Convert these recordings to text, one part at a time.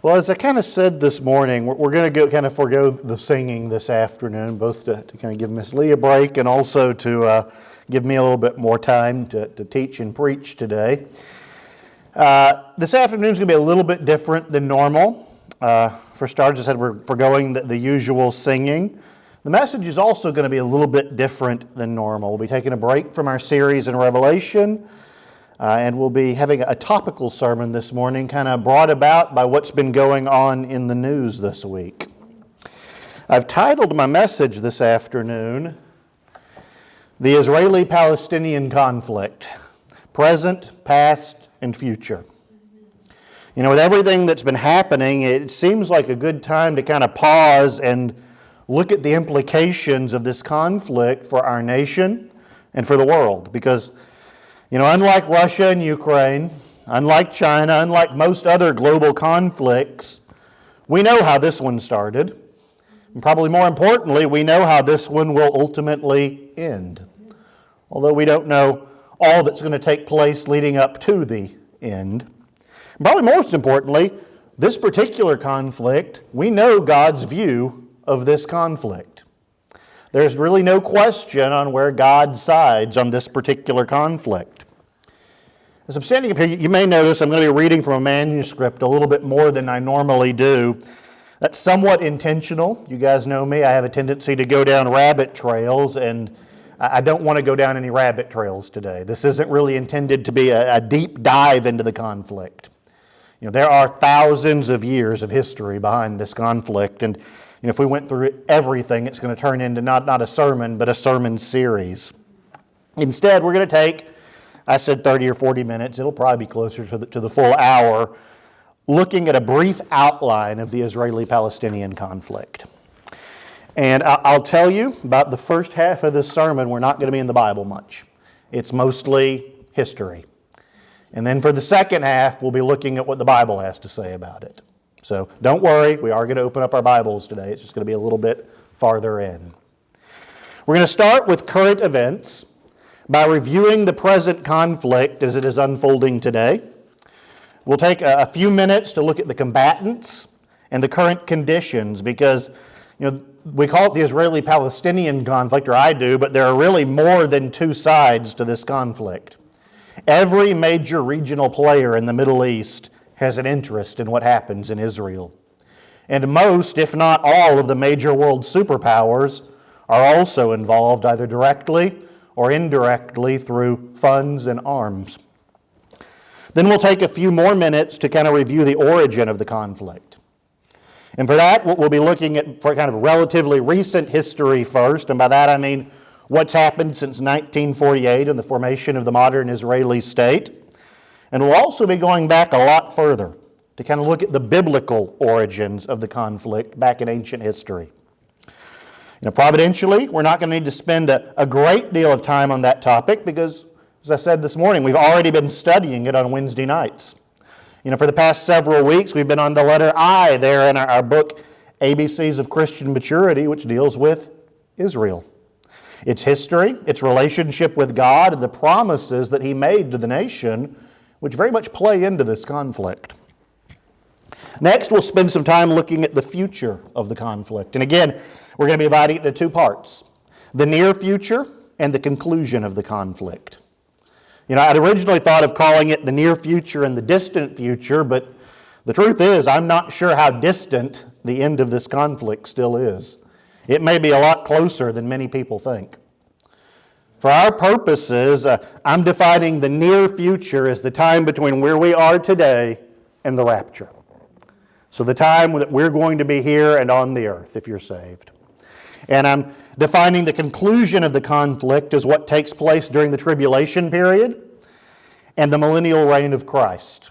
Well, as I kind of said this morning, we're going to kind of forego the singing this afternoon, both to kind of give Miss Lee a break and also to give me a little bit more time to teach and preach today. This afternoon is going to be a little bit different than normal. For starters, I said we're foregoing the usual singing. The message is also going to be a little bit different than normal. We'll be taking a break from our series in Revelation. And we'll be having a topical sermon this morning, kind of brought about by what's been going on in the news this week. I've titled my message this afternoon, The Israeli-Palestinian Conflict, Present, Past, and Future. You know, with everything that's been happening, it seems like a good time to kind of pause and look at the implications of this conflict for our nation and for the world, because you know, unlike Russia and Ukraine, unlike China, unlike most other global conflicts, we know how this one started. And probably more importantly, we know how this one will ultimately end. Although we don't know all that's going to take place leading up to the end. And probably most importantly, this particular conflict, we know God's view of this conflict. There's really no question on where God sides on this particular conflict. As I'm standing up here, you may notice I'm going to be reading from a manuscript a little bit more than I normally do. That's somewhat intentional. You guys know me. I have a tendency to go down rabbit trails, and I don't want to go down any rabbit trails today. This isn't really intended to be a deep dive into the conflict. You know, there are thousands of years of history behind this conflict, and you know, if we went through everything, it's going to turn into not a sermon, but a sermon series. Instead, we're going to take, I said 30 or 40 minutes, it'll probably be closer to the full hour, looking at a brief outline of the Israeli-Palestinian conflict. And I'll tell you, about the first half of this sermon, we're not going to be in the Bible much. It's mostly history. And then for the second half, we'll be looking at what the Bible has to say about it. So don't worry, we are going to open up our Bibles today. It's just going to be a little bit farther in. We're going to start with current events by reviewing the present conflict as it is unfolding today. We'll take a few minutes to look at the combatants and the current conditions because, you know, we call it the Israeli-Palestinian conflict, or I do, but there are really more than two sides to this conflict. Every major regional player in the Middle East has an interest in what happens in Israel. And most, if not all, of the major world superpowers are also involved either directly or indirectly through funds and arms. Then we'll take a few more minutes to kind of review the origin of the conflict. And for that, we'll be looking at for kind of relatively recent history first, and by that I mean what's happened since 1948 and the formation of the modern Israeli state. And we'll also be going back a lot further to kind of look at the biblical origins of the conflict back in ancient history. You know, providentially, we're not going to need to spend a great deal of time on that topic because, as I said this morning, we've already been studying it on Wednesday nights. You know, for the past several weeks, we've been on the letter I there in our book, ABCs of Christian Maturity, which deals with Israel. Its history, its relationship with God, and the promises that He made to the nation, which very much play into this conflict. Next, we'll spend some time looking at the future of the conflict. And again, we're going to be dividing it into two parts: the near future and the conclusion of the conflict. You know, I'd originally thought of calling it the near future and the distant future, but the truth is, I'm not sure how distant the end of this conflict still is. It may be a lot closer than many people think. For our purposes, I'm defining the near future as the time between where we are today and the rapture. So the time that we're going to be here and on the earth if you're saved. And I'm defining the conclusion of the conflict as what takes place during the tribulation period and the millennial reign of Christ.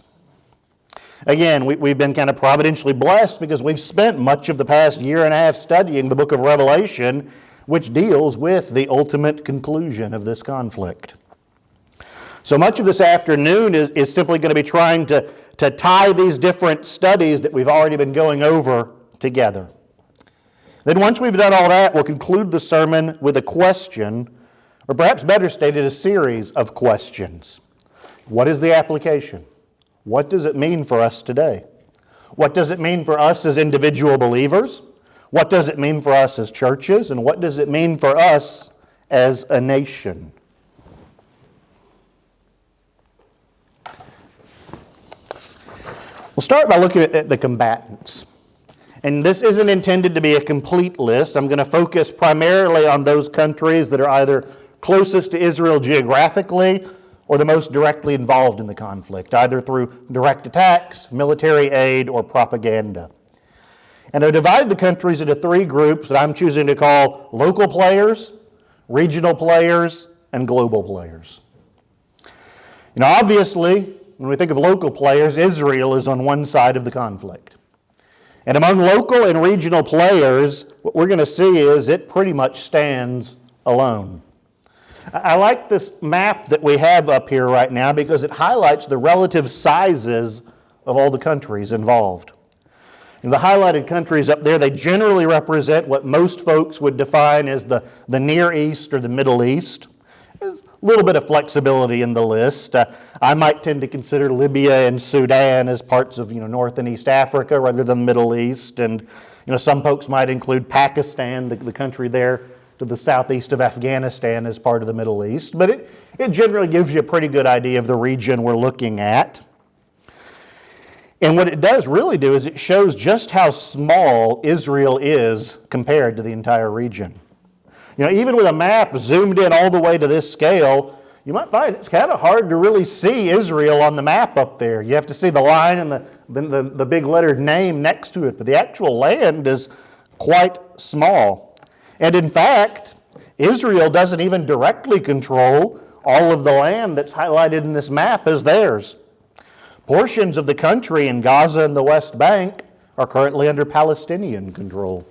Again, we've been kind of providentially blessed because we've spent much of the past year and a half studying the book of Revelation, which deals with the ultimate conclusion of this conflict. So much of this afternoon is simply going to be trying to tie these different studies that we've already been going over together. Then once we've done all that, we'll conclude the sermon with a question, or perhaps better stated, a series of questions. What is the application? what does it mean for us today? What does it mean for us as individual believers? What does it mean for us as churches? And what does it mean for us as a nation? We'll start by looking at the combatants. And this isn't intended to be a complete list. I'm going to focus primarily on those countries that are either closest to Israel geographically or the most directly involved in the conflict, either through direct attacks, military aid, or propaganda. And I've divided the countries into three groups that I'm choosing to call local players, regional players, and global players. Obviously, when we think of local players, Israel is on one side of the conflict. And among local and regional players, what we're going to see is it pretty much stands alone. I like this map that we have up here right now because it highlights the relative sizes of all the countries involved. And the highlighted countries up there, they generally represent what most folks would define as the Near East or the Middle East. There's a little bit of flexibility in the list. I might tend to consider Libya and Sudan as parts of North and East Africa rather than the Middle East. And some folks might include Pakistan, the country there to the southeast of Afghanistan, as part of the Middle East. But it generally gives you a pretty good idea of the region we're looking at. And what it does really do is it shows just how small Israel is compared to the entire region. Even with a map zoomed in all the way to this scale, you might find it's kind of hard to really see Israel on the map up there. You have to see the line and the big lettered name next to it, but the actual land is quite small. And in fact, Israel doesn't even directly control all of the land that's highlighted in this map as theirs. Portions of the country in Gaza and the West Bank are currently under Palestinian control.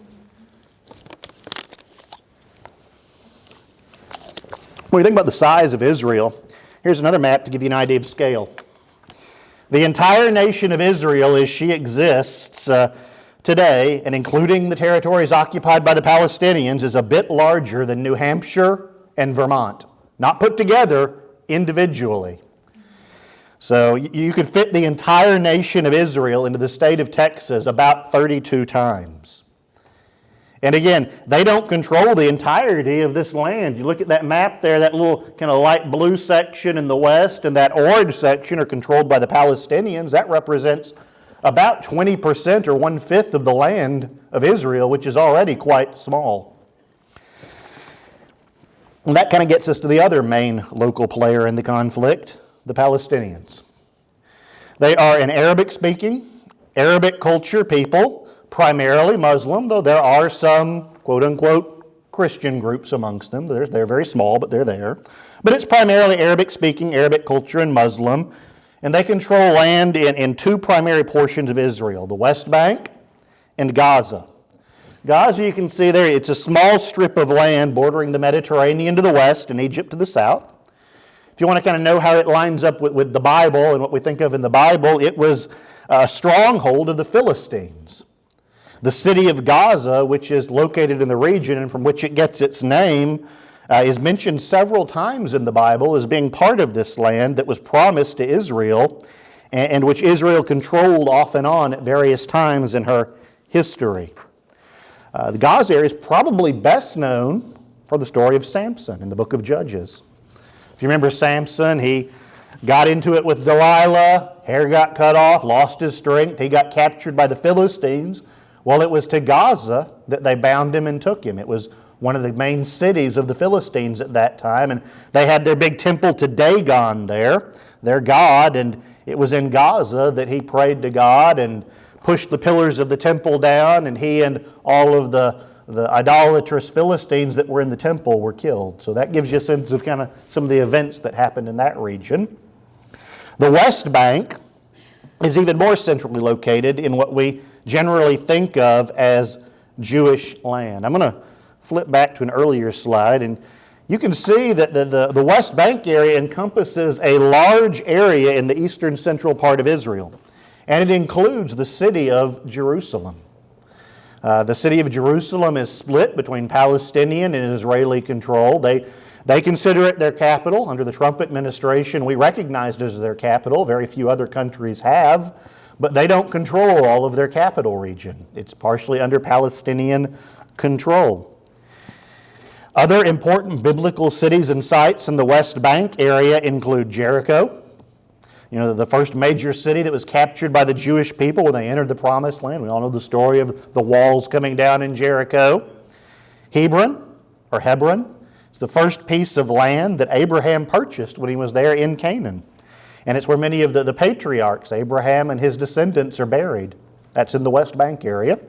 When you think about the size of Israel, here's another map to give you an idea of scale. The entire nation of Israel, as she exists today, and including the territories occupied by the Palestinians, is a bit larger than New Hampshire and Vermont, not put together individually. So you could fit the entire nation of Israel into the state of Texas about 32 times. And again, they don't control the entirety of this land. You look at that map there, that little kind of light blue section in the west and that orange section are controlled by the Palestinians. That represents about 20% or 1/5 of the land of Israel, which is already quite small. And that kind of gets us to the other main local player in the conflict, the Palestinians. They are an Arabic-speaking, Arabic culture people, primarily Muslim, though there are some quote-unquote Christian groups amongst them. They're very small, but they're there. But it's primarily Arabic-speaking, Arabic culture, and Muslim. And they control land in two primary portions of Israel, the West Bank and Gaza. Gaza, you can see there, it's a small strip of land bordering the Mediterranean to the west and Egypt to the south. If you want to kind of know how it lines up with the Bible and what we think of in the Bible, it was a stronghold of the Philistines. The city of Gaza, which is located in the region and from which it gets its name, is mentioned several times in the Bible as being part of this land that was promised to Israel and which Israel controlled off and on at various times in her history. The Gaza area is probably best known for the story of Samson in the book of Judges. If you remember Samson, he got into it with Delilah, hair got cut off, lost his strength, he got captured by the Philistines. Well, it was to Gaza that they bound him and took him. It was one of the main cities of the Philistines at that time, and they had their big temple to Dagon there, their god, and it was in Gaza that he prayed to God and pushed the pillars of the temple down, and he and all of the idolatrous Philistines that were in the temple were killed. So that gives you a sense of kind of some of the events that happened in that region. The West Bank is even more centrally located in what we generally think of as Jewish land. I'm going to flip back to an earlier slide, and you can see that the West Bank area encompasses a large area in the eastern central part of Israel, and it includes the city of Jerusalem. The city of Jerusalem is split between Palestinian and Israeli control. They They consider it their capital. Under the Trump administration, we recognized it as their capital. Very few other countries have, but they don't control all of their capital region. It's partially under Palestinian control. Other important biblical cities and sites in the West Bank area include Jericho, the first major city that was captured by the Jewish people when they entered the Promised Land. We all know the story of the walls coming down in Jericho. Hebron, is the first piece of land that Abraham purchased when he was there in Canaan. And it's where many of the patriarchs, Abraham and his descendants, are buried. That's in the West Bank area.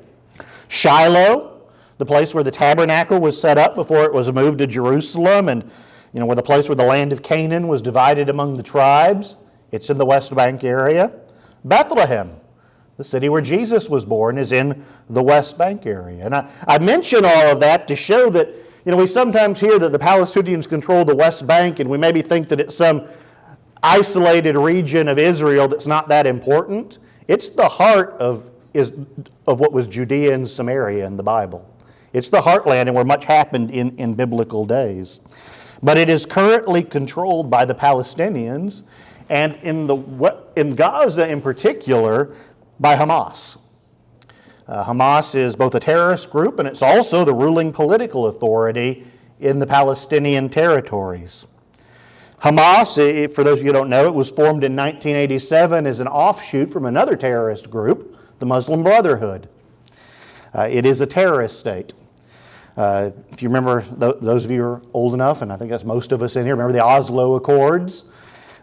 Shiloh, the place where the tabernacle was set up before it was moved to Jerusalem, and where the place where the land of Canaan was divided among the tribes. It's in the West Bank area. Bethlehem, the city where Jesus was born, is in the West Bank area. And I mention all of that to show that, we sometimes hear that the Palestinians control the West Bank, and we maybe think that it's some isolated region of Israel that's not that important. It's the heart of what was Judea and Samaria in the Bible. It's the heartland and where much happened in biblical days. But it is currently controlled by the Palestinians, and in Gaza in particular, by Hamas. Hamas is both a terrorist group and it's also the ruling political authority in the Palestinian territories. Hamas, for those of you who don't know, it was formed in 1987 as an offshoot from another terrorist group, the Muslim Brotherhood. It is a terrorist state. If you remember, those of you who are old enough, and I think that's most of us in here, remember the Oslo Accords?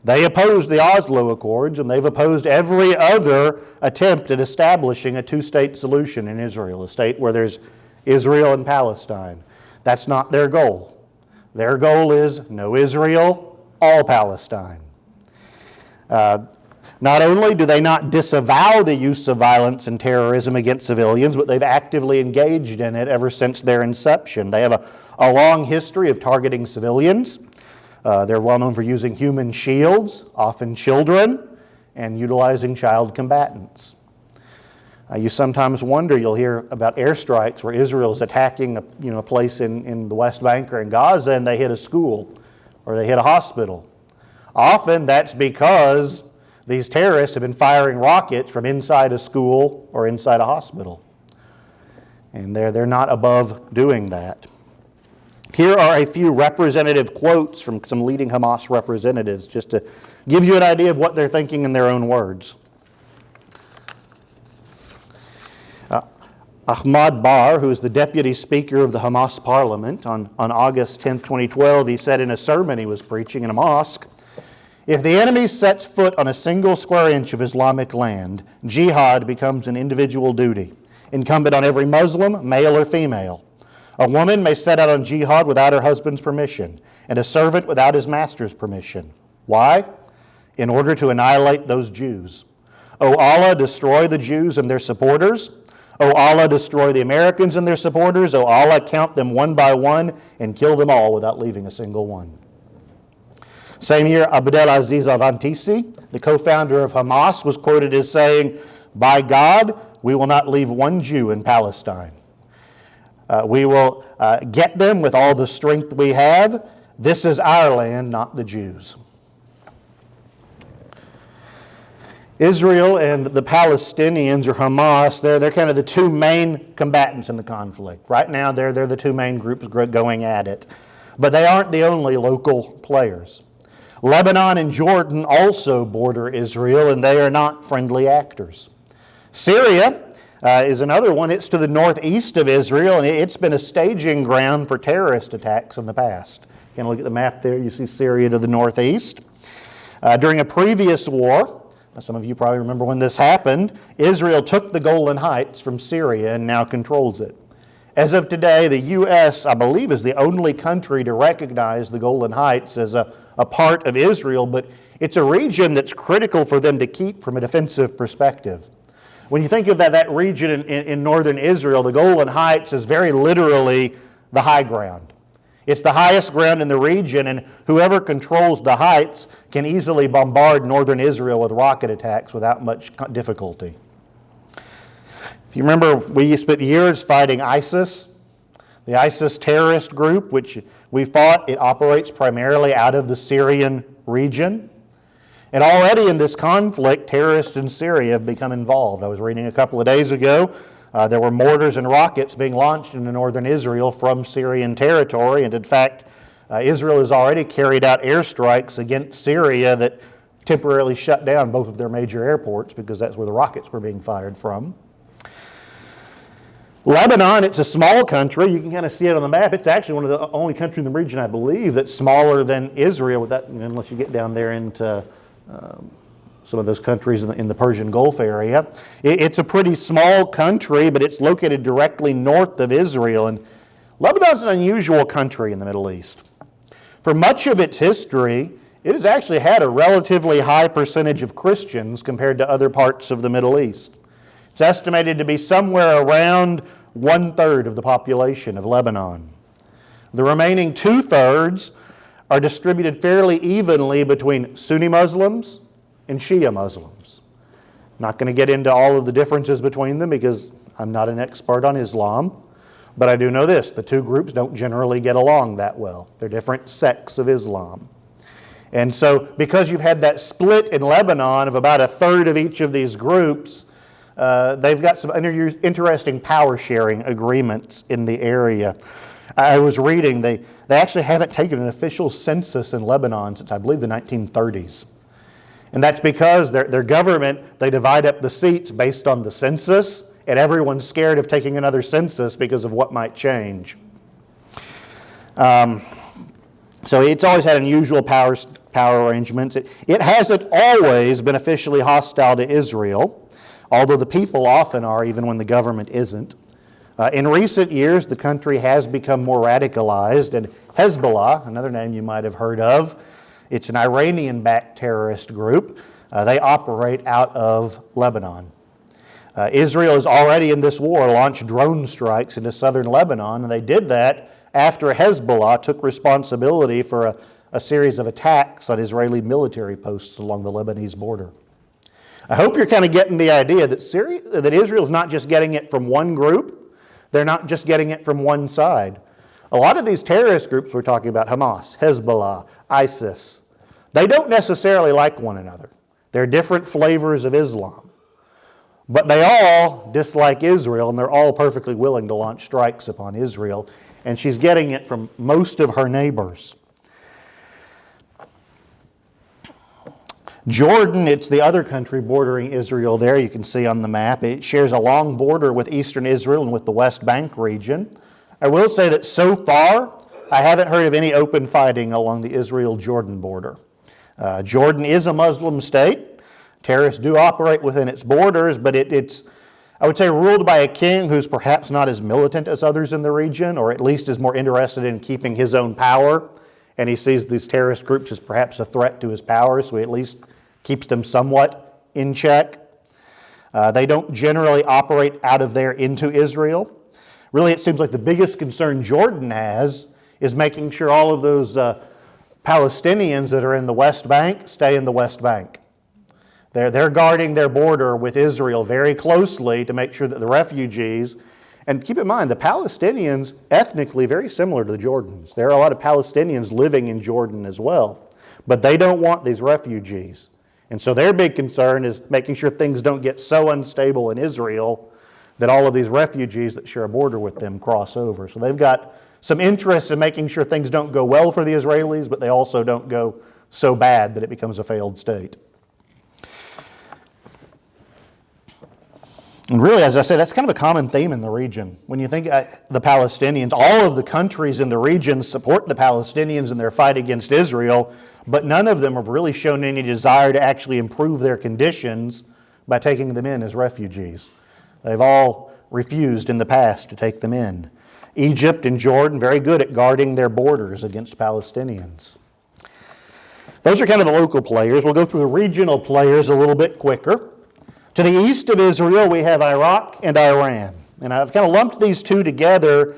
They opposed the Oslo Accords, and they've opposed every other attempt at establishing a two-state solution in Israel, a state where there's Israel and Palestine. That's not their goal. Their goal is no Israel, all Palestine. Not only do they not disavow the use of violence and terrorism against civilians, but they've actively engaged in it ever since their inception. They have a long history of targeting civilians. They're well known for using human shields, often children, and utilizing child combatants. You sometimes wonder, you'll hear about airstrikes where Israel's attacking a place in the West Bank or in Gaza, and they hit a school or they hit a hospital. Often that's because these terrorists have been firing rockets from inside a school or inside a hospital. And they're not above doing that. Here are a few representative quotes from some leading Hamas representatives, just to give you an idea of what they're thinking in their own words. Ahmad Bar, who is the deputy speaker of the Hamas parliament, on August 10, 2012, he said in a sermon he was preaching in a mosque, "If the enemy sets foot on a single square inch of Islamic land, jihad becomes an individual duty, incumbent on every Muslim, male or female. A woman may set out on jihad without her husband's permission, and a servant without his master's permission. Why? In order to annihilate those Jews. O Allah, destroy the Jews and their supporters. O Allah, destroy the Americans and their supporters. O Allah, count them one by one and kill them all without leaving a single one." Same year, Abdelaziz Al-Rantisi, the co-founder of Hamas, was quoted as saying, "By God, we will not leave one Jew in Palestine. We will get them with all the strength we have. This is our land, not the Jews." Israel and the Palestinians, or Hamas, they're kind of the two main combatants in the conflict. Right now, they're the two main groups going at it. But they aren't the only local players. Lebanon and Jordan also border Israel, and they are not friendly actors. Syria is another one. It's to the northeast of Israel, and it's been a staging ground for terrorist attacks in the past. You can look at the map there. You see Syria to the northeast. During a previous war, some of you probably remember when this happened, Israel took the Golan Heights from Syria and now controls it. As of today, the U.S., I believe, is the only country to recognize the Golan Heights as a part of Israel, but it's a region that's critical for them to keep from a defensive perspective. When you think of that region in northern Israel, the Golan Heights is very literally the high ground. It's the highest ground in the region, and whoever controls the heights can easily bombard northern Israel with rocket attacks without much difficulty. If you remember, we spent years fighting ISIS. The ISIS terrorist group, which we fought, it operates primarily out of the Syrian region. And already in this conflict, terrorists in Syria have become involved. I was reading a couple of days ago, there were mortars and rockets being launched into northern Israel from Syrian territory. And in fact, Israel has already carried out airstrikes against Syria that temporarily shut down both of their major airports because that's where the rockets were being fired from. Lebanon, it's a small country. You can kind of see it on the map. It's actually one of the only countries in the region, I believe, that's smaller than Israel, unless you get down there into some of those countries in the Persian Gulf area. It's a pretty small country, but it's located directly north of Israel. And Lebanon's an unusual country in the Middle East. For much of its history, it has actually had a relatively high percentage of Christians compared to other parts of the Middle East. It's estimated to be somewhere around 1/3 of the population of Lebanon. The remaining 2/3 are distributed fairly evenly between Sunni Muslims and Shia Muslims. I'm not going to get into all of the differences between them because I'm not an expert on Islam, but I do know this: the two groups don't generally get along that well. They're different sects of Islam. And so because you've had that split in Lebanon of about 1/3 of each of these groups, they've got some interesting power sharing agreements in the area. I was reading, they actually haven't taken an official census in Lebanon since I believe the 1930s. And that's because their government, they divide up the seats based on the census, and everyone's scared of taking another census because of what might change. So it's always had unusual power arrangements. It hasn't always been officially hostile to Israel, although the people often are, even when the government isn't. In recent years, the country has become more radicalized, and Hezbollah, another name you might have heard of, it's an Iranian-backed terrorist group. They operate out of Lebanon. Israel has already in this war launched drone strikes into southern Lebanon, and they did that after Hezbollah took responsibility for a series of attacks on Israeli military posts along the Lebanese border. I hope you're kind of getting the idea that Israel is not just getting it from one group. They're not just getting it from one side. A lot of these terrorist groups we're talking about, Hamas, Hezbollah, ISIS, they don't necessarily like one another. They're different flavors of Islam. But they all dislike Israel, and they're all perfectly willing to launch strikes upon Israel. And she's getting it from most of her neighbors. Jordan, it's the other country bordering Israel there, you can see on the map. It shares a long border with eastern Israel and with the West Bank region. I will say that so far, I haven't heard of any open fighting along the Israel-Jordan border. Jordan is a Muslim state. Terrorists do operate within its borders, but it's, I would say, ruled by a king who's perhaps not as militant as others in the region, or at least is more interested in keeping his own power. And he sees these terrorist groups as perhaps a threat to his power, so he at least keeps them somewhat in check. They don't generally operate out of there into Israel. Really, it seems like the biggest concern Jordan has is making sure all of those Palestinians that are in the West Bank stay in the West Bank. They're guarding their border with Israel very closely to make sure that the refugees, and keep in mind, the Palestinians, ethnically very similar to the Jordans. There are a lot of Palestinians living in Jordan as well, but they don't want these refugees. And so their big concern is making sure things don't get so unstable in Israel that all of these refugees that share a border with them cross over. So they've got some interest in making sure things don't go well for the Israelis, but they also don't go so bad that it becomes a failed state. And really, as I say, that's kind of a common theme in the region. When you think the Palestinians, all of the countries in the region support the Palestinians in their fight against Israel, but none of them have really shown any desire to actually improve their conditions by taking them in as refugees. They've all refused in the past to take them in. Egypt and Jordan, very good at guarding their borders against Palestinians. Those are kind of the local players. We'll go through the regional players a little bit quicker. To the east of Israel, we have Iraq and Iran. And I've kind of lumped these two together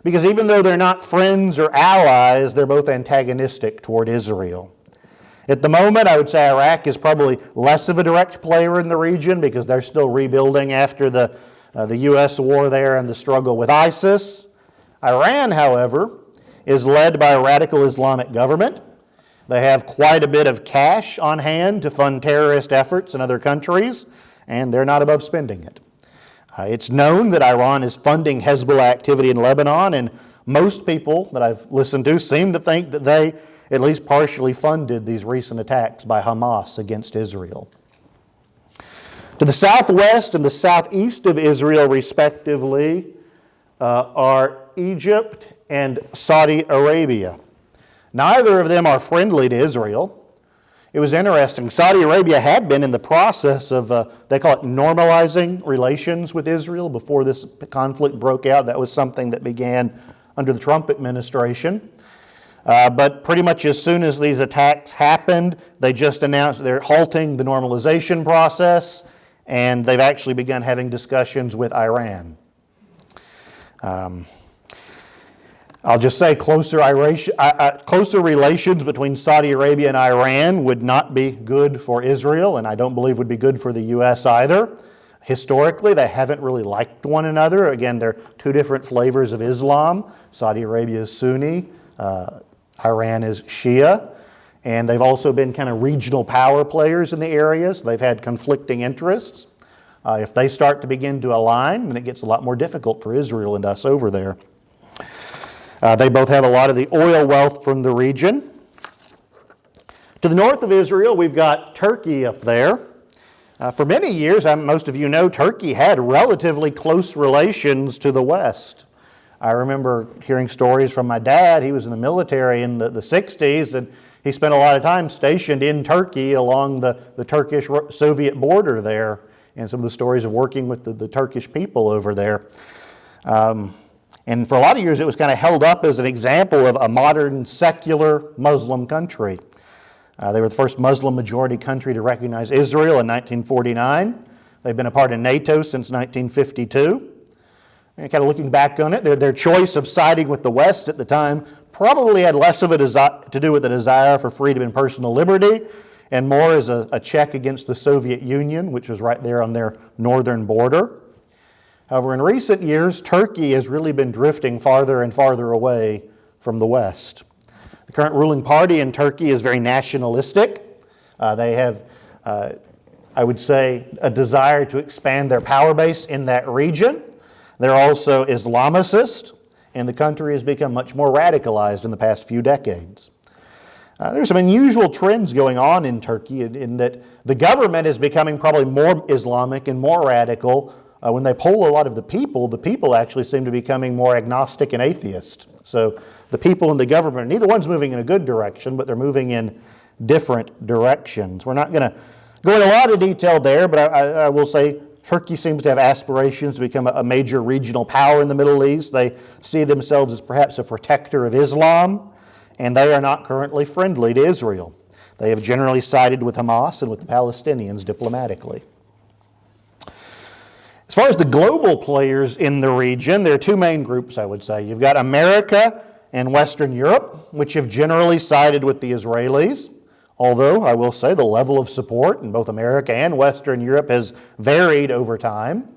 because even though they're not friends or allies, they're both antagonistic toward Israel. At the moment, I would say Iraq is probably less of a direct player in the region because they're still rebuilding after the U.S. war there and the struggle with ISIS. Iran, however, is led by a radical Islamic government. They have quite a bit of cash on hand to fund terrorist efforts in other countries, and they're not above spending it. It's known that Iran is funding Hezbollah activity in Lebanon, and most people that I've listened to seem to think that they at least partially funded these recent attacks by Hamas against Israel. To the southwest and the southeast of Israel, respectively, are Egypt and Saudi Arabia. Neither of them are friendly to Israel. It was interesting. Saudi Arabia had been in the process of, they call it normalizing relations with Israel before this conflict broke out. That was something that began under the Trump administration. But pretty much as soon as these attacks happened, they just announced they're halting the normalization process, and they've actually begun having discussions with Iran. I'll just say closer relations between Saudi Arabia and Iran would not be good for Israel, and I don't believe would be good for the U.S. either. Historically, they haven't really liked one another. Again, they're two different flavors of Islam. Saudi Arabia is Sunni, Iran is Shia, and they've also been kind of regional power players in the areas. They've had conflicting interests. If they start to begin to align, then it gets a lot more difficult for Israel and us over there. They both have a lot of the oil wealth from the region. To the north of Israel, we've got Turkey up there. For many years, most of you know, Turkey had relatively close relations to the West. I remember hearing stories from my dad. He was in the military in the 60s, and he spent a lot of time stationed in Turkey along the Turkish-Soviet border there, and some of the stories of working with the Turkish people over there. And for a lot of years, it was kind of held up as an example of a modern secular Muslim country. They were the first Muslim majority country to recognize Israel in 1949. They've been a part of NATO since 1952. And kind of looking back on it, their choice of siding with the West at the time probably had less of to do with a desire for freedom and personal liberty, and more as a check against the Soviet Union, which was right there on their northern border. However, in recent years, Turkey has really been drifting farther and farther away from the West. The current ruling party in Turkey is very nationalistic. They have, I would say, a desire to expand their power base in that region. They're also Islamicist, and the country has become much more radicalized in the past few decades. There's some unusual trends going on in Turkey in that the government is becoming probably more Islamic and more radical. When they poll a lot of the people actually seem to be becoming more agnostic and atheist. So the people and the government, neither one's moving in a good direction, but they're moving in different directions. We're not going to go into a lot of detail there, but I will say Turkey seems to have aspirations to become a major regional power in the Middle East. They see themselves as perhaps a protector of Islam, and they are not currently friendly to Israel. They have generally sided with Hamas and with the Palestinians diplomatically. As far as the global players in the region, there are two main groups, I would say. You've got America and Western Europe, which have generally sided with the Israelis, although I will say the level of support in both America and Western Europe has varied over time.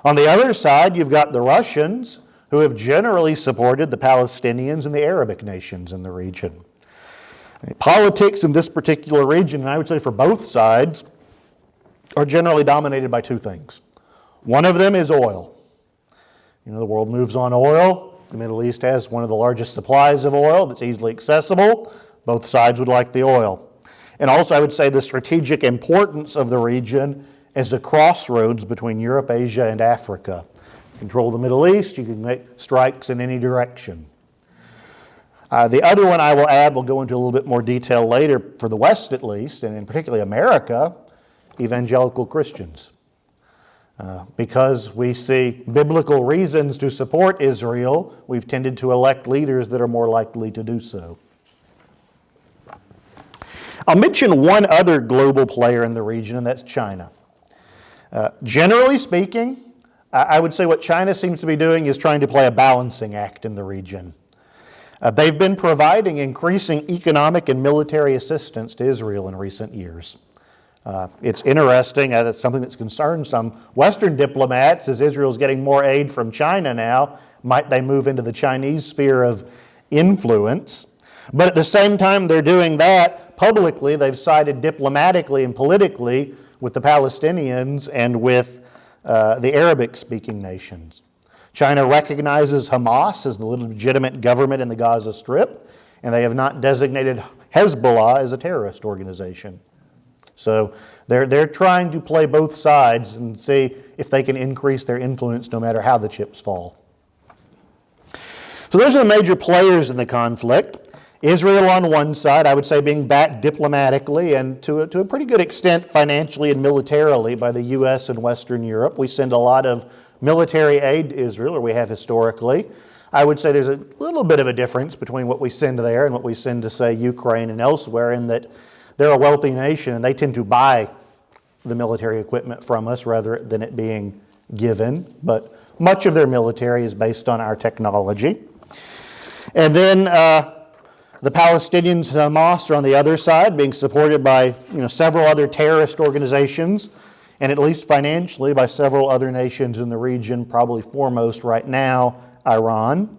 On the other side, you've got the Russians, who have generally supported the Palestinians and the Arabic nations in the region. Politics in this particular region, and I would say for both sides, are generally dominated by two things. One of them is oil. You know, the world moves on oil. The Middle East has one of the largest supplies of oil that's easily accessible. Both sides would like the oil. And also, I would say the strategic importance of the region as a crossroads between Europe, Asia, and Africa. Control the Middle East, you can make strikes in any direction. The other one I will add, we'll go into a little bit more detail later, for the West at least, and in particularly America, evangelical Christians. Because we see biblical reasons to support Israel, we've tended to elect leaders that are more likely to do so. I'll mention one other global player in the region, and that's China. Generally speaking, I would say what China seems to be doing is trying to play a balancing act in the region. They've been providing increasing economic and military assistance to Israel in recent years. It's interesting, it's something that's concerned some Western diplomats, as Israel's getting more aid from China now. Might they move into the Chinese sphere of influence? But at the same time they're doing that, publicly they've sided diplomatically and politically with the Palestinians and with the Arabic-speaking nations. China recognizes Hamas as the legitimate government in the Gaza Strip, and they have not designated Hezbollah as a terrorist organization. So they're trying to play both sides and see if they can increase their influence no matter how the chips fall. So those are the major players in the conflict. Israel on one side, I would say, being backed diplomatically and to a pretty good extent financially and militarily by the U.S. and Western Europe. We send a lot of military aid to Israel, or we have historically. I would say there's a little bit of a difference between what we send there and what we send to, say, Ukraine and elsewhere, in that they're a wealthy nation and they tend to buy the military equipment from us rather than it being given. But much of their military is based on our technology. And then the Palestinians and Hamas are on the other side, being supported by several other terrorist organizations, and at least financially by several other nations in the region, probably foremost right now, Iran.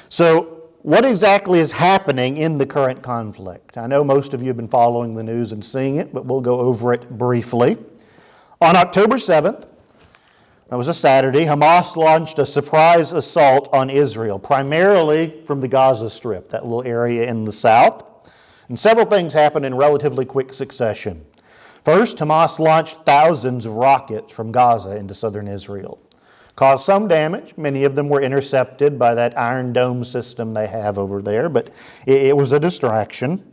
So what exactly is happening in the current conflict? I know most of you have been following the news and seeing it, but we'll go over it briefly. On October 7th, that was a Saturday, Hamas launched a surprise assault on Israel, primarily from the Gaza Strip, that little area in the south. And several things happened in relatively quick succession. First, Hamas launched thousands of rockets from Gaza into southern Israel. Caused some damage. Many of them were intercepted by that Iron Dome system they have over there, but it was a distraction.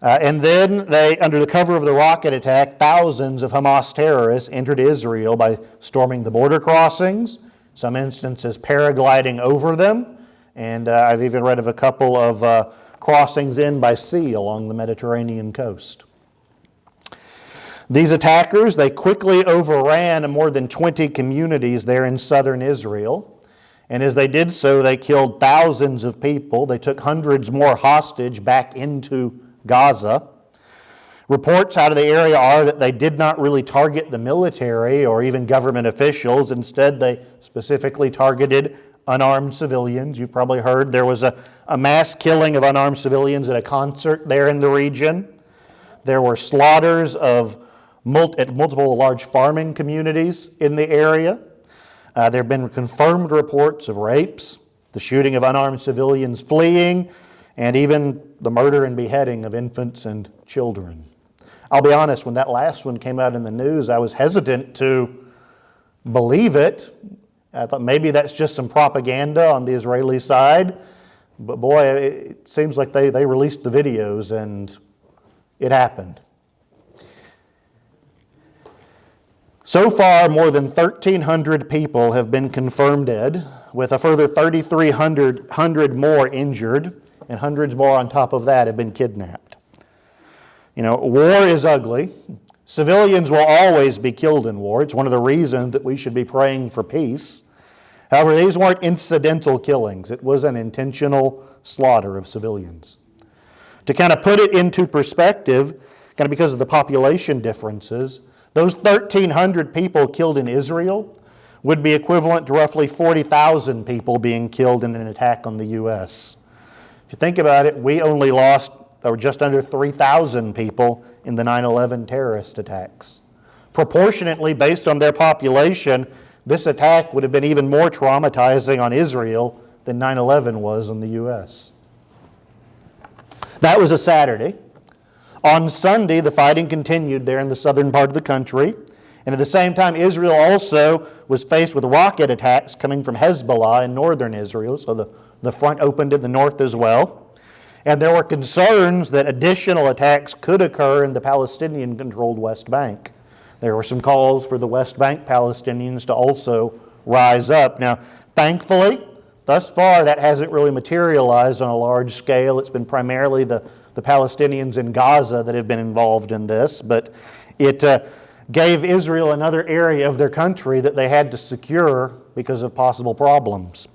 And then they, under the cover of the rocket attack, thousands of Hamas terrorists entered Israel by storming the border crossings, some instances paragliding over them, and I've even read of a couple of crossings in by sea along the Mediterranean coast. These attackers, they quickly overran more than 20 communities there in southern Israel. And as they did so, they killed thousands of people. They took hundreds more hostage back into Gaza. Reports out of the area are that they did not really target the military or even government officials. Instead, they specifically targeted unarmed civilians. You've probably heard there was a mass killing of unarmed civilians at a concert there in the region. There were slaughters at multiple large farming communities in the area. There have been confirmed reports of rapes, the shooting of unarmed civilians fleeing, and even the murder and beheading of infants and children. I'll be honest, when that last one came out in the news, I was hesitant to believe it. I thought maybe that's just some propaganda on the Israeli side. But boy, it seems like they released the videos and it happened. So far, more than 1,300 people have been confirmed dead, with a further 3,300 more injured, and hundreds more on top of that have been kidnapped. War is ugly. Civilians will always be killed in war. It's one of the reasons that we should be praying for peace. However, these weren't incidental killings. It was an intentional slaughter of civilians. To kind of put it into perspective, kind of because of the population differences, those 1,300 people killed in Israel would be equivalent to roughly 40,000 people being killed in an attack on the U.S. If you think about it, we only lost just under 3,000 people in the 9/11 terrorist attacks. Proportionately, based on their population, this attack would have been even more traumatizing on Israel than 9/11 was on the U.S. That was a Saturday. On Sunday, the fighting continued there in the southern part of the country. And at the same time, Israel also was faced with rocket attacks coming from Hezbollah in northern Israel. So the front opened in the north as well. And there were concerns that additional attacks could occur in the Palestinian-controlled West Bank. There were some calls for the West Bank Palestinians to also rise up. Now, thankfully, thus far, that hasn't really materialized on a large scale. It's been primarily the Palestinians in Gaza that have been involved in this, but it gave Israel another area of their country that they had to secure because of possible problems.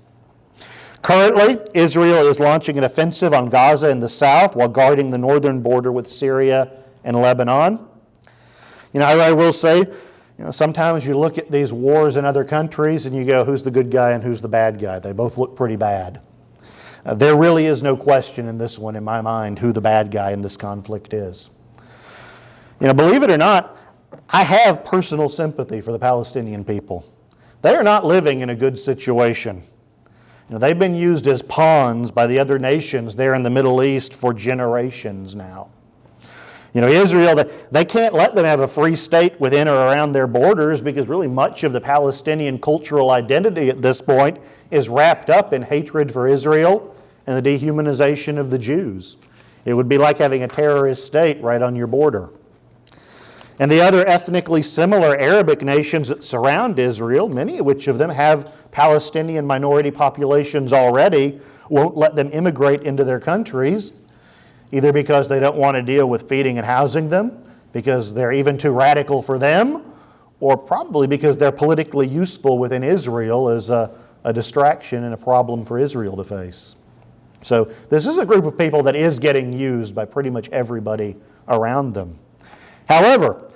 Currently, Israel is launching an offensive on Gaza in the south while guarding the northern border with Syria and Lebanon. I will say, sometimes you look at these wars in other countries and you go, who's the good guy and who's the bad guy? They both look pretty bad. There really is no question in this one, in my mind, who the bad guy in this conflict is. Believe it or not, I have personal sympathy for the Palestinian people. They are not living in a good situation. They've been used as pawns by the other nations there in the Middle East for generations now. Israel, they can't let them have a free state within or around their borders because really much of the Palestinian cultural identity at this point is wrapped up in hatred for Israel and the dehumanization of the Jews. It would be like having a terrorist state right on your border. And the other ethnically similar Arabic nations that surround Israel, many of which of them have Palestinian minority populations already, won't let them immigrate into their countries, either because they don't want to deal with feeding and housing them, because they're even too radical for them, or probably because they're politically useful within Israel as a distraction and a problem for Israel to face. So this is a group of people that is getting used by pretty much everybody around them. However,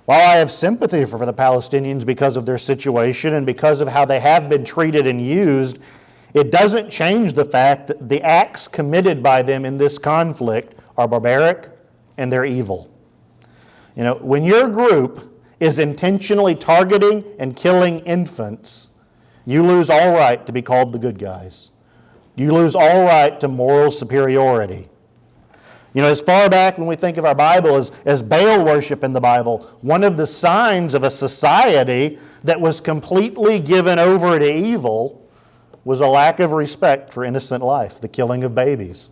while I have sympathy for the Palestinians because of their situation and because of how they have been treated and used, it doesn't change the fact that the acts committed by them in this conflict are barbaric and they're evil. When your group is intentionally targeting and killing infants, you lose all right to be called the good guys. You lose all right to moral superiority. As far back when we think of our Bible as Baal worship in the Bible, one of the signs of a society that was completely given over to evil was a lack of respect for innocent life, the killing of babies.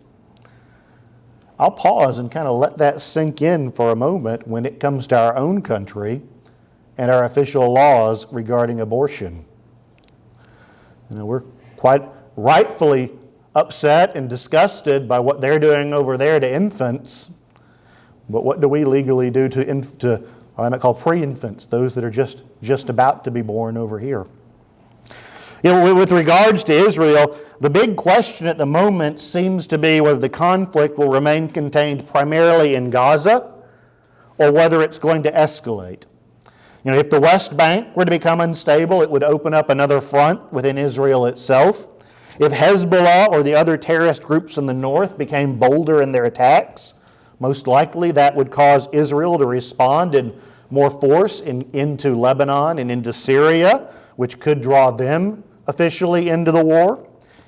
I'll pause and kind of let that sink in for a moment when it comes to our own country and our official laws regarding abortion. We're quite rightfully upset and disgusted by what they're doing over there to infants, but what do we legally do to what I might call pre-infants, those that are just about to be born over here? With regards to Israel, the big question at the moment seems to be whether the conflict will remain contained primarily in Gaza or whether it's going to escalate. If the West Bank were to become unstable, it would open up another front within Israel itself. If Hezbollah or the other terrorist groups in the north became bolder in their attacks, most likely that would cause Israel to respond in more force into Lebanon and into Syria, which could draw them officially into the war.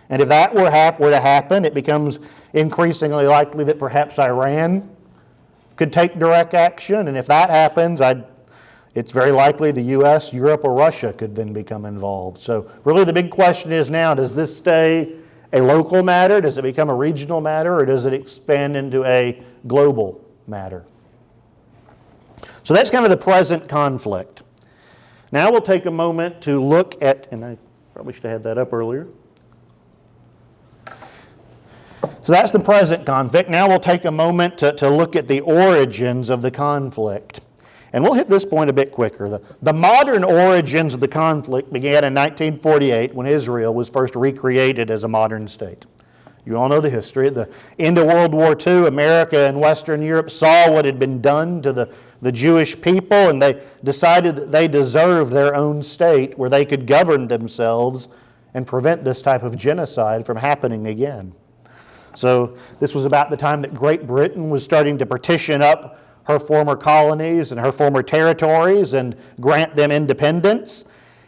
And if that were to happen, it becomes increasingly likely that perhaps Iran could take direct action. And if that happens, it's very likely the U.S., Europe, or Russia could then become involved. So really the big question is now, does this stay a local matter? Does it become a regional matter? Or does it expand into a global matter? So that's kind of the present conflict. Now we'll take a moment to look at, and I probably should have had that up earlier. So that's the present conflict. Now we'll take a moment to look at the origins of the conflict. And we'll hit this point a bit quicker. The modern origins of the conflict began in 1948 when Israel was first recreated as a modern state. You all know the history. At the end of World War II, America and Western Europe saw what had been done to the Jewish people, and they decided that they deserved their own state where they could govern themselves and prevent this type of genocide from happening again. So this was about the time that Great Britain was starting to partition up her former colonies and her former territories and grant them independence.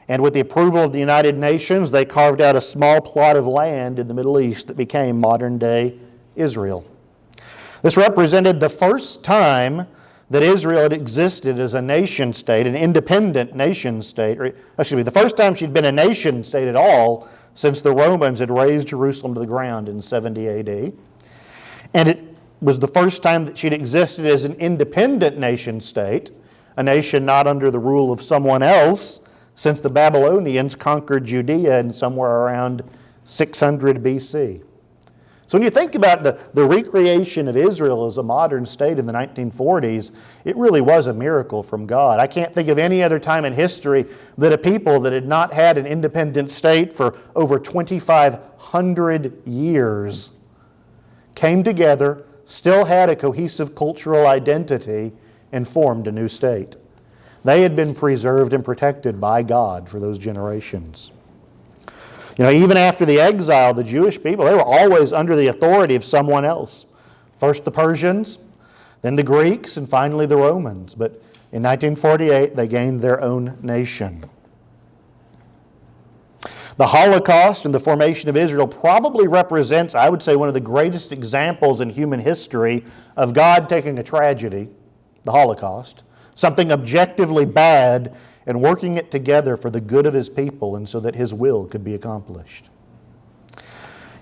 And with the approval of the United Nations, they carved out a small plot of land in the Middle East that became modern-day Israel. This represented the first time that Israel had existed as a nation state, an independent nation state, the first time she'd been a nation state at all since the Romans had razed Jerusalem to the ground in 70 AD. And it was the first time that she'd existed as an independent nation state, a nation not under the rule of someone else, since the Babylonians conquered Judea in somewhere around 600 BC. So when you think about the recreation of Israel as a modern state in the 1940s, it really was a miracle from God. I can't think of any other time in history that a people that had not had an independent state for over 2,500 years came together, still had a cohesive cultural identity and formed a new state. They had been preserved and protected by God for those generations. Even after the exile, the Jewish people, they were always under the authority of someone else. First the Persians, then the Greeks, and finally the Romans. But in 1948, they gained their own nation. The Holocaust and the formation of Israel probably represents, I would say, one of the greatest examples in human history of God taking a tragedy, the Holocaust, something objectively bad, and working it together for the good of His people and so that His will could be accomplished.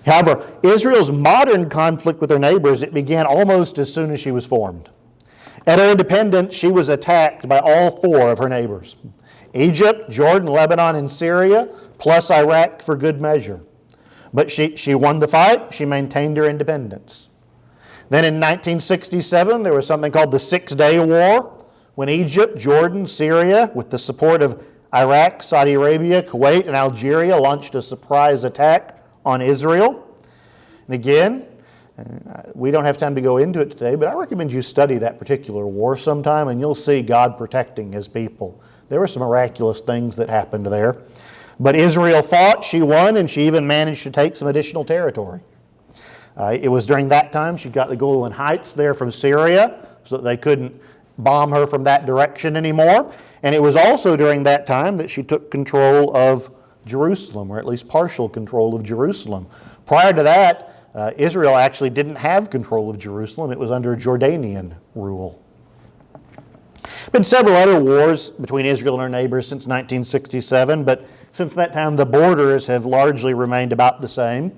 However, Israel's modern conflict with her neighbors, it began almost as soon as she was formed. At her independence, she was attacked by all four of her neighbors: Egypt, Jordan, Lebanon, and Syria, plus Iraq for good measure. But she won the fight. She maintained her independence. Then in 1967, there was something called the 6-Day War, when Egypt, Jordan, Syria, with the support of Iraq, Saudi Arabia, Kuwait, and Algeria, launched a surprise attack on Israel. And again, we don't have time to go into it today, but I recommend you study that particular war sometime, and you'll see God protecting His people. There were some miraculous things that happened there. But Israel fought, she won, and she even managed to take some additional territory. It was during that time she got the Golan Heights there from Syria, so that they couldn't bomb her from that direction anymore. And it was also during that time that she took control of Jerusalem, or at least partial control of Jerusalem. Prior to that, Israel actually didn't have control of Jerusalem. It was under Jordanian rule. There have been several other wars between Israel and her neighbors since 1967, but since that time the borders have largely remained about the same.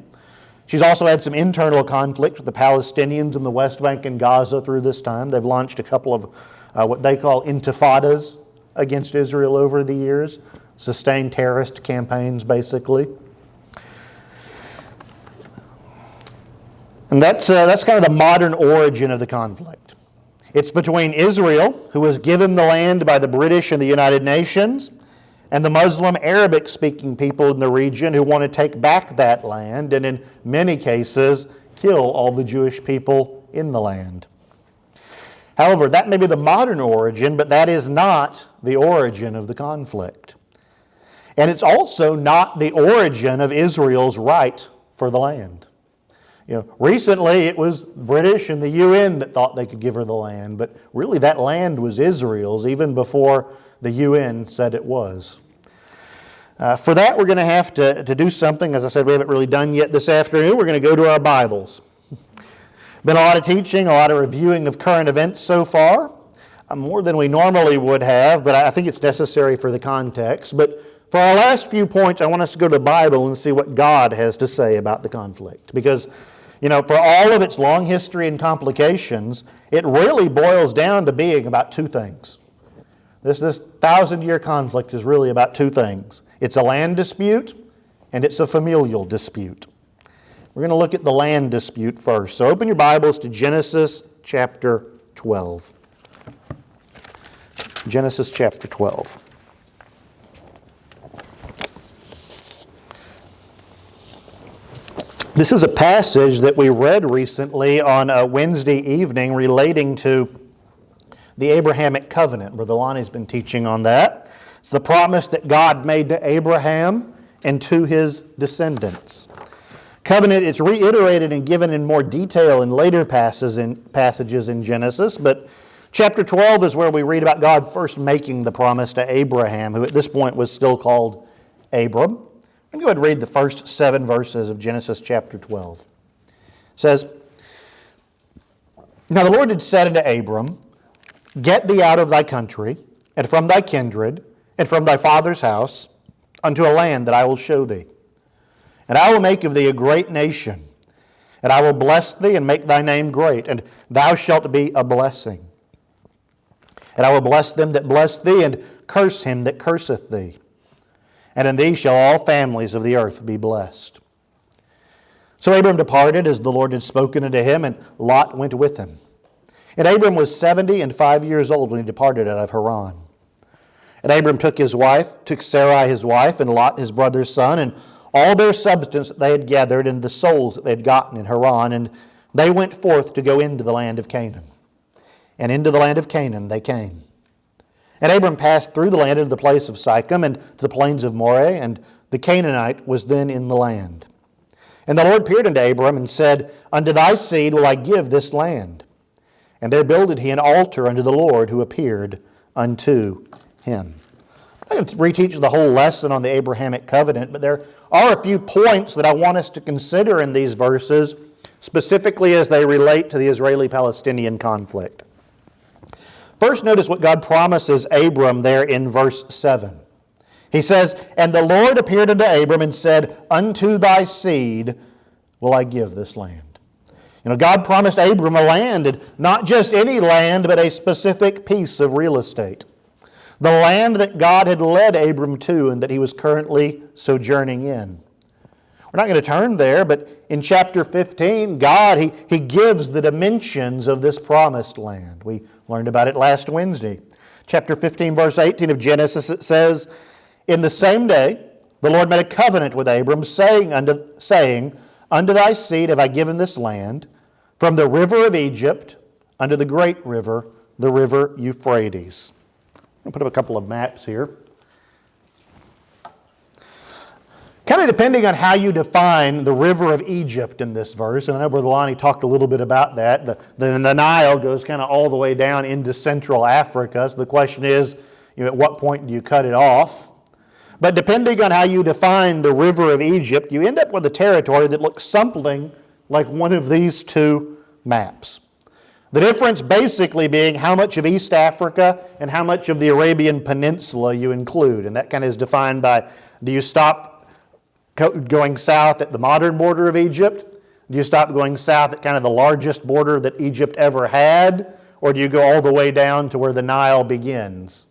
She's also had some internal conflict with the Palestinians in the West Bank and Gaza through this time. They've launched a couple of what they call intifadas against Israel over the years, sustained terrorist campaigns basically. And that's kind of the modern origin of the conflict. It's between Israel, who was given the land by the British and the United Nations, and the Muslim Arabic-speaking people in the region who want to take back that land and in many cases kill all the Jewish people in the land. However, that may be the modern origin, but that is not the origin of the conflict. And it's also not the origin of Israel's right for the land. Recently it was British and the UN that thought they could give her the land, but really that land was Israel's even before the UN said it was. For that, we're going to have to do something. As I said, we haven't really done yet this afternoon. We're going to go to our Bibles. Been a lot of teaching, a lot of reviewing of current events so far, more than we normally would have, but I think it's necessary for the context. But for our last few points, I want us to go to the Bible and see what God has to say about the conflict. Because, for all of its long history and complications, it really boils down to being about two things. This 1,000-year conflict is really about two things. It's a land dispute, and it's a familial dispute. We're going to look at the land dispute first. So open your Bibles to Genesis chapter 12. Genesis chapter 12. This is a passage that we read recently on a Wednesday evening relating to the Abrahamic covenant. Brother Lonnie's been teaching on that. It's the promise that God made to Abraham and to his descendants. Covenant is reiterated and given in more detail in later passages in Genesis, but chapter 12 is where we read about God first making the promise to Abraham, who at this point was still called Abram. I'm going to go ahead and read the first 7 verses of Genesis chapter 12. It says, "Now the Lord had said unto Abram, Get thee out of thy country, and from thy kindred, and from thy father's house, unto a land that I will show thee. And I will make of thee a great nation, and I will bless thee and make thy name great, and thou shalt be a blessing. And I will bless them that bless thee, and curse him that curseth thee. And in thee shall all families of the earth be blessed. So Abram departed as the Lord had spoken unto him, and Lot went with him. And Abram was 75 years old when he departed out of Haran. And Abram took Sarai his wife, and Lot his brother's son, and all their substance that they had gathered, and the souls that they had gotten in Haran, and they went forth to go into the land of Canaan. And into the land of Canaan they came. And Abram passed through the land into the place of Sichem and to the plains of Moreh, and the Canaanite was then in the land. And the Lord appeared unto Abram and said, Unto thy seed will I give this land. And there builded he an altar unto the Lord who appeared unto him. I'm not going to reteach the whole lesson on the Abrahamic covenant, but there are a few points that I want us to consider in these verses, specifically as they relate to the Israeli-Palestinian conflict. First, notice what God promises Abram there in verse 7. He says, And the Lord appeared unto Abram and said, Unto thy seed will I give this land. God promised Abram a land, and not just any land, but a specific piece of real estate. The land that God had led Abram to and that he was currently sojourning in. We're not going to turn there, but in chapter 15, God, He gives the dimensions of this promised land. We learned about it last Wednesday. Chapter 15, verse 18 of Genesis, it says, In the same day, the Lord made a covenant with Abram, saying, Unto thy seed have I given this land, from the river of Egypt unto the great river, the river Euphrates. I'll put up a couple of maps here. Kind of depending on how you define the river of Egypt in this verse, and I know Brother Lonnie talked a little bit about that. The Nile goes kind of all the way down into Central Africa, so the question is, at what point do you cut it off? But depending on how you define the river of Egypt, you end up with a territory that looks something like one of these two maps. The difference basically being how much of East Africa and how much of the Arabian Peninsula you include, and that kind of is defined by, do you stop going south at the modern border of Egypt? Do you stop going south at kind of the largest border that Egypt ever had? Or do you go all the way down to where the Nile begins?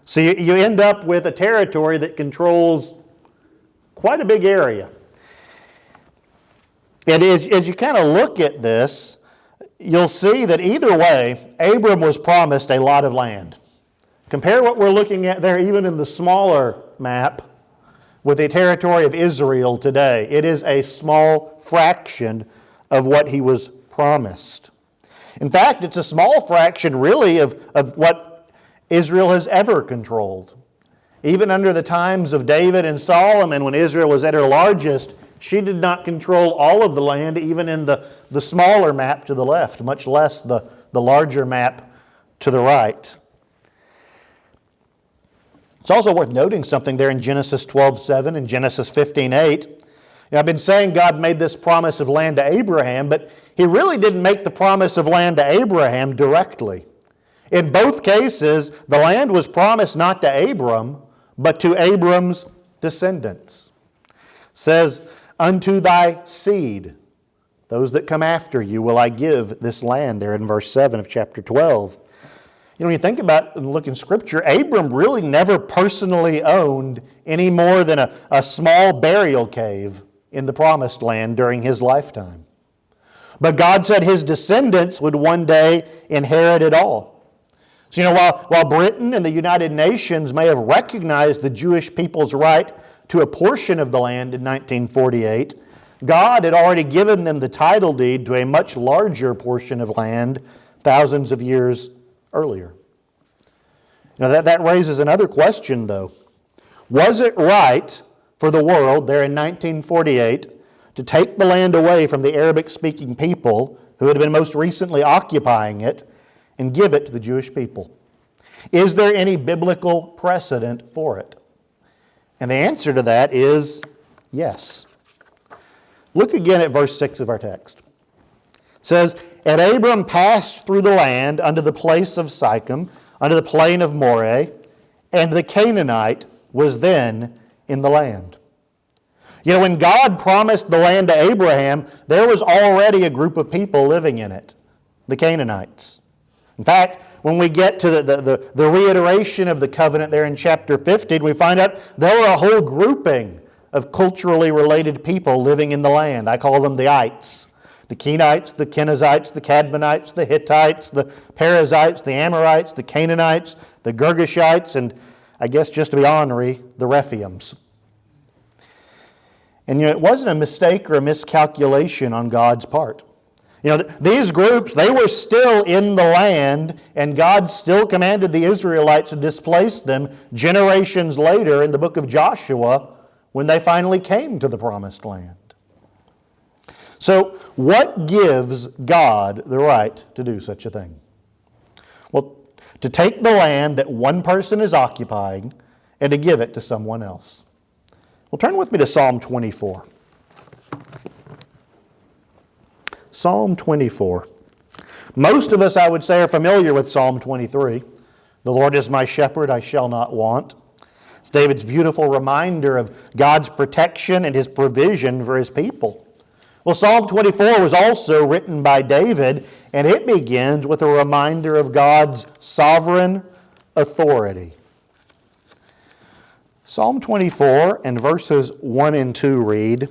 So you end up with a territory that controls quite a big area. And as you kind of look at this, you'll see that either way, Abram was promised a lot of land. Compare what we're looking at there, even in the smaller map, with the territory of Israel today. It is a small fraction of what he was promised. In fact, it's a small fraction really of what Israel has ever controlled. Even under the times of David and Solomon, when Israel was at her largest, she did not control all of the land, even in the smaller map to the left, much less the larger map to the right. It's also worth noting something there in Genesis 12:7 and Genesis 15:8. I've been saying God made this promise of land to Abraham, but He really didn't make the promise of land to Abraham directly. In both cases, the land was promised not to Abram, but to Abram's descendants. It says, Unto thy seed, those that come after you, will I give this land, there in verse 7 of chapter 12. When you think about and look in Scripture, Abram really never personally owned any more than a small burial cave in the Promised Land during his lifetime. But God said his descendants would one day inherit it all. So while Britain and the United Nations may have recognized the Jewish people's right to a portion of the land in 1948, God had already given them the title deed to a much larger portion of land thousands of years earlier. That raises another question, though. Was it right for the world there in 1948 to take the land away from the Arabic-speaking people who had been most recently occupying it and give it to the Jewish people? Is there any biblical precedent for it? And the answer to that is yes. Look again at verse 6 of our text. It says, And Abram passed through the land unto the place of Sichem, unto the plain of Moreh, and the Canaanite was then in the land. When God promised the land to Abraham, there was already a group of people living in it, the Canaanites. In fact, when we get to the reiteration of the covenant there in chapter 15, we find out there were a whole grouping of culturally related people living in the land. I call them the ites. The Kenites, the Kenizzites, the Cadmonites, the Hittites, the Perizzites, the Amorites, the Canaanites, the Girgashites, and I guess just to be honorary, the Rephaims. And it wasn't a mistake or a miscalculation on God's part. These groups, they were still in the land, and God still commanded the Israelites to displace them generations later in the book of Joshua when they finally came to the promised land. So, what gives God the right to do such a thing? Well, to take the land that one person is occupying and to give it to someone else. Well, turn with me to Psalm 24. Psalm 24. Most of us, I would say, are familiar with Psalm 23. The Lord is my shepherd, I shall not want. It's David's beautiful reminder of God's protection and His provision for His people. Well, Psalm 24 was also written by David, and it begins with a reminder of God's sovereign authority. Psalm 24 and verses 1 and 2 read,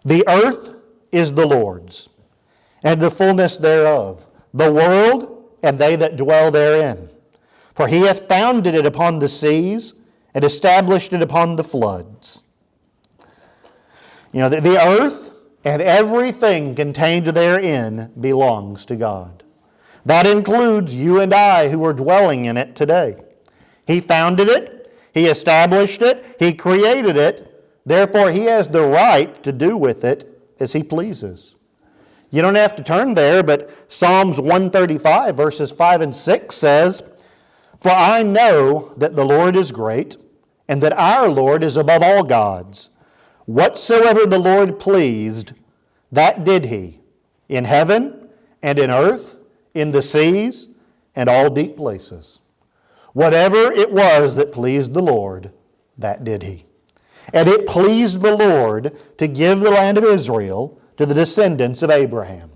"The earth is the Lord's, and the fullness thereof, the world and they that dwell therein. For He hath founded it upon the seas, and established it upon the floods." The earth and everything contained therein belongs to God. That includes you and I who are dwelling in it today. He founded it, He established it, He created it, therefore He has the right to do with it as He pleases. You don't have to turn there, but Psalms 135 verses 5 and 6 says, "For I know that the Lord is great, and that our Lord is above all gods. Whatsoever the Lord pleased, that did He, in heaven and in earth, in the seas, and all deep places. Whatever it was that pleased the Lord, that did He. And it pleased the Lord to give the land of Israel to the descendants of Abraham."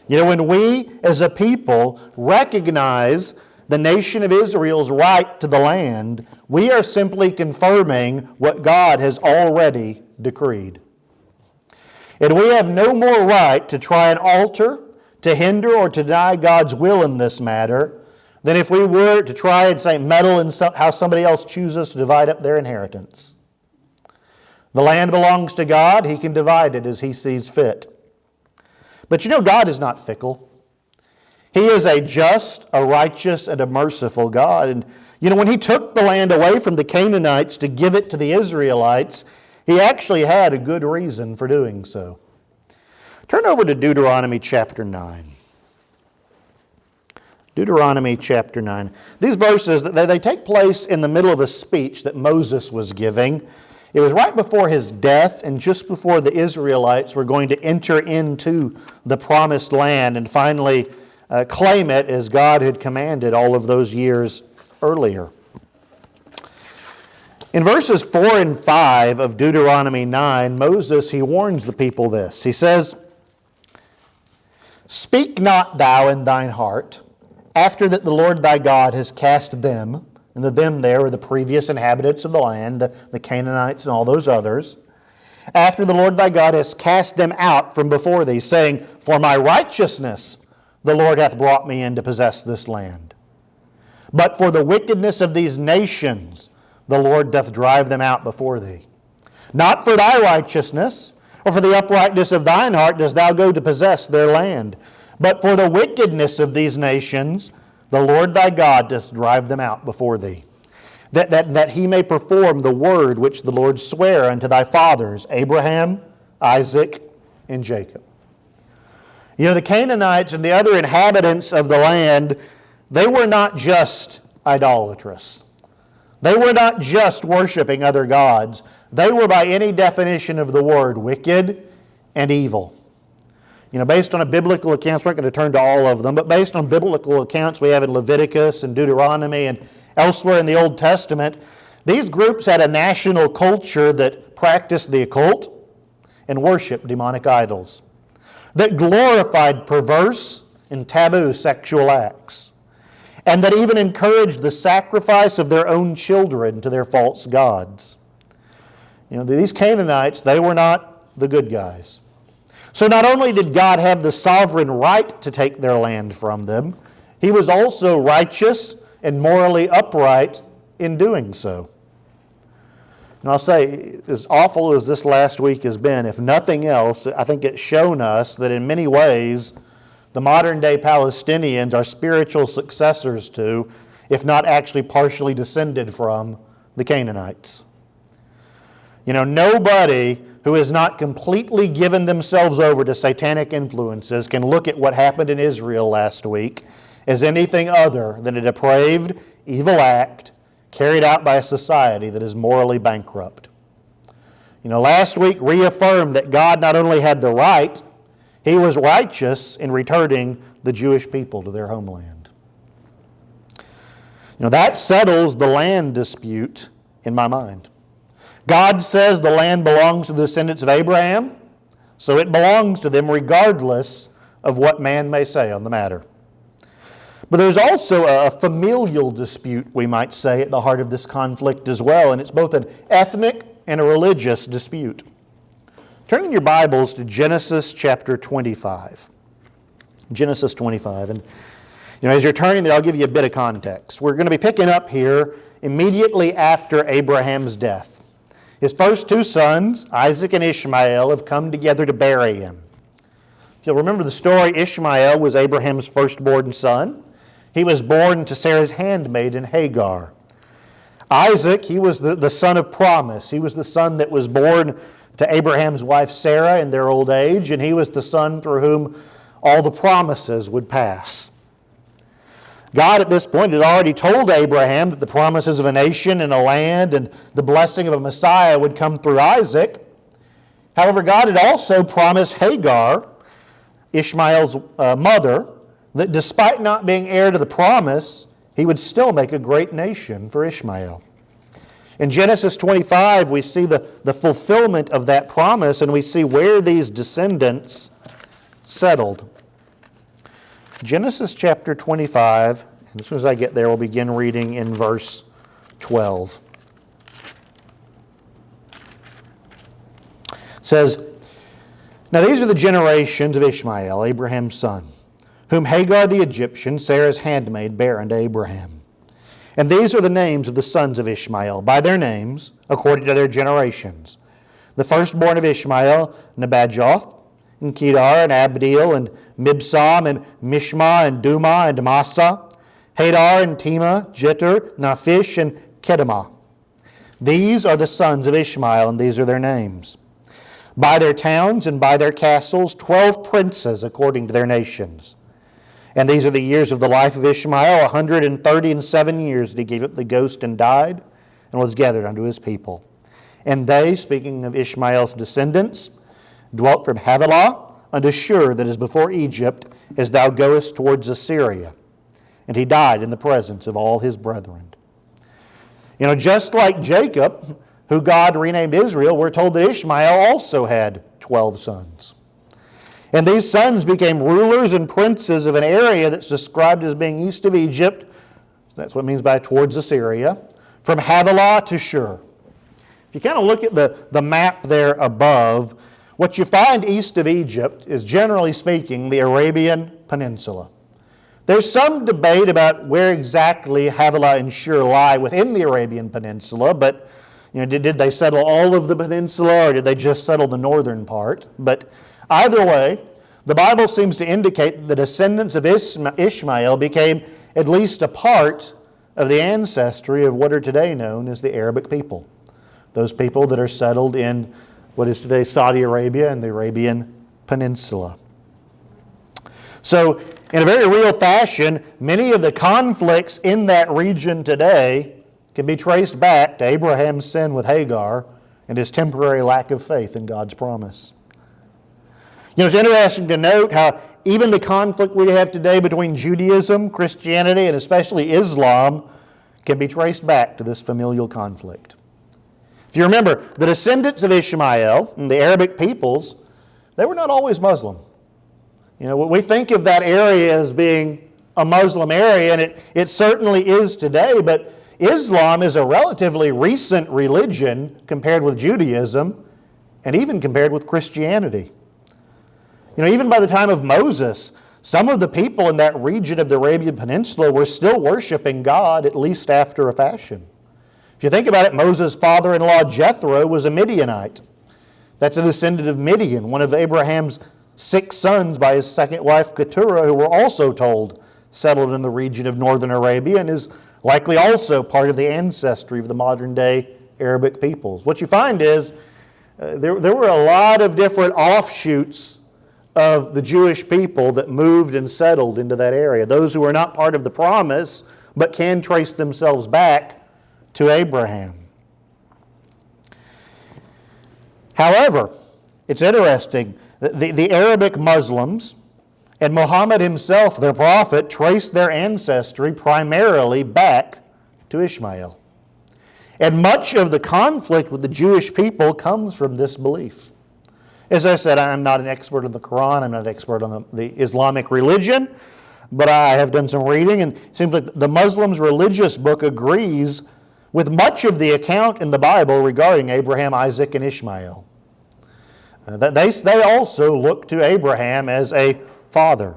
When we as a people recognize the nation of Israel's right to the land, we are simply confirming what God has already decreed. And we have no more right to try and alter, to hinder, or to deny God's will in this matter than if we were to try and say meddle in how somebody else chooses to divide up their inheritance. The land belongs to God. He can divide it as He sees fit. But God is not fickle. He is a just, a righteous, and a merciful God. And when He took the land away from the Canaanites to give it to the Israelites, He actually had a good reason for doing so. Turn over to Deuteronomy chapter 9. Deuteronomy chapter 9. These verses, they take place in the middle of a speech that Moses was giving. It was right before his death and just before the Israelites were going to enter into the promised land and finally claim it as God had commanded all of those years earlier. In verses 4 and 5 of Deuteronomy 9, Moses, he warns the people this. He says, "Speak not thou in thine heart, after that the Lord thy God has cast them," and the them there were the previous inhabitants of the land, the Canaanites and all those others, "after the Lord thy God has cast them out from before thee, saying, For my righteousness the Lord hath brought me in to possess this land. But for the wickedness of these nations the Lord doth drive them out before thee. Not for thy righteousness, or for the uprightness of thine heart dost thou go to possess their land. But for the wickedness of these nations, the Lord thy God doth drive them out before thee, that He may perform the word which the Lord sware unto thy fathers, Abraham, Isaac, and Jacob." The Canaanites and the other inhabitants of the land, they were not just idolatrous. They were not just worshiping other gods. They were, by any definition of the word, wicked and evil. Based on a biblical accounts, we're not going to turn to all of them, but based on biblical accounts we have in Leviticus and Deuteronomy and elsewhere in the Old Testament, these groups had a national culture that practiced the occult and worshiped demonic idols, that glorified perverse and taboo sexual acts, and that even encouraged the sacrifice of their own children to their false gods. These Canaanites, they were not the good guys. So not only did God have the sovereign right to take their land from them, He was also righteous and morally upright in doing so. And I'll say, as awful as this last week has been, if nothing else, I think it's shown us that in many ways, the modern-day Palestinians are spiritual successors to, if not actually partially descended from, the Canaanites. Nobody who has not completely given themselves over to satanic influences can look at what happened in Israel last week as anything other than a depraved, evil act carried out by a society that is morally bankrupt. Last week reaffirmed that God not only had the right, He was righteous in returning the Jewish people to their homeland. That settles the land dispute in my mind. God says the land belongs to the descendants of Abraham, so it belongs to them regardless of what man may say on the matter. But there's also a familial dispute, we might say, at the heart of this conflict as well, and it's both an ethnic and a religious dispute. Turn in your Bibles to Genesis chapter 25. Genesis 25. And as you're turning there, I'll give you a bit of context. We're going to be picking up here immediately after Abraham's death. His first two sons, Isaac and Ishmael, have come together to bury him. If you'll remember the story, Ishmael was Abraham's firstborn son. He was born to Sarah's handmaiden Hagar. Isaac, he was the son of promise. He was the son that was born to Abraham's wife Sarah in their old age, and he was the son through whom all the promises would pass. God at this point had already told Abraham that the promises of a nation and a land and the blessing of a Messiah would come through Isaac. However, God had also promised Hagar, Ishmael's mother, that despite not being heir to the promise, he would still make a great nation for Ishmael. In Genesis 25, we see the fulfillment of that promise, and we see where these descendants settled. Genesis chapter 25, and as soon as I get there, we'll begin reading in verse 12. It says, "Now these are the generations of Ishmael, Abraham's son, whom Hagar the Egyptian, Sarah's handmaid, bare unto Abraham. And these are the names of the sons of Ishmael, by their names, according to their generations. The firstborn of Ishmael, Nebajoth, and Kedar, and Abdeel, and Mibsam, and Mishma, and Duma, and Massa, Hadar, and Tema, Jeter, Naphish, and Kedemah. These are the sons of Ishmael, and these are their names. By their towns and by their castles, 12 princes according to their nations. And these are the years of the life of Ishmael, 137 years that he gave up the ghost and died, and was gathered unto his people. And they," speaking of Ishmael's descendants, "dwelt from Havilah unto Shur, that is before Egypt, as thou goest towards Assyria. And he died in the presence of all his brethren." Just like Jacob, who God renamed Israel, we're told that Ishmael also had 12 sons. And these sons became rulers and princes of an area that's described as being east of Egypt. So that's what it means by towards Assyria. From Havilah to Shur. If you kind of look at the map there above, what you find east of Egypt is, generally speaking, the Arabian Peninsula. There's some debate about where exactly Havilah and Shur lie within the Arabian Peninsula, but did they settle all of the peninsula, or did they just settle the northern part? But either way, the Bible seems to indicate that the descendants of Ishmael became at least a part of the ancestry of what are today known as the Arabic people. Those people that are settled in what is today Saudi Arabia and the Arabian Peninsula. So, in a very real fashion, many of the conflicts in that region today can be traced back to Abraham's sin with Hagar and his temporary lack of faith in God's promise. It's interesting to note how even the conflict we have today between Judaism, Christianity, and especially Islam can be traced back to this familial conflict. If you remember, the descendants of Ishmael and the Arabic peoples, they were not always Muslim. We think of that area as being a Muslim area, and it certainly is today, but Islam is a relatively recent religion compared with Judaism and even compared with Christianity. Even by the time of Moses, some of the people in that region of the Arabian Peninsula were still worshiping God, at least after a fashion. If you think about it, Moses' father-in-law Jethro was a Midianite. That's a descendant of Midian, one of Abraham's 6 sons by his second wife Keturah, who were also told settled in the region of northern Arabia and is likely also part of the ancestry of the modern-day Arabic peoples. What you find is there were a lot of different offshoots of the Jewish people that moved and settled into that area. Those who are not part of the promise but can trace themselves back to Abraham. However, it's interesting, the Arabic Muslims and Muhammad himself, their prophet, traced their ancestry primarily back to Ishmael. And much of the conflict with the Jewish people comes from this belief. As I said, I'm not an expert on the Quran, I'm not an expert on the Islamic religion, but I have done some reading, and it seems like the Muslims' religious book agrees with much of the account in the Bible regarding Abraham, Isaac, and Ishmael. They also look to Abraham as a father.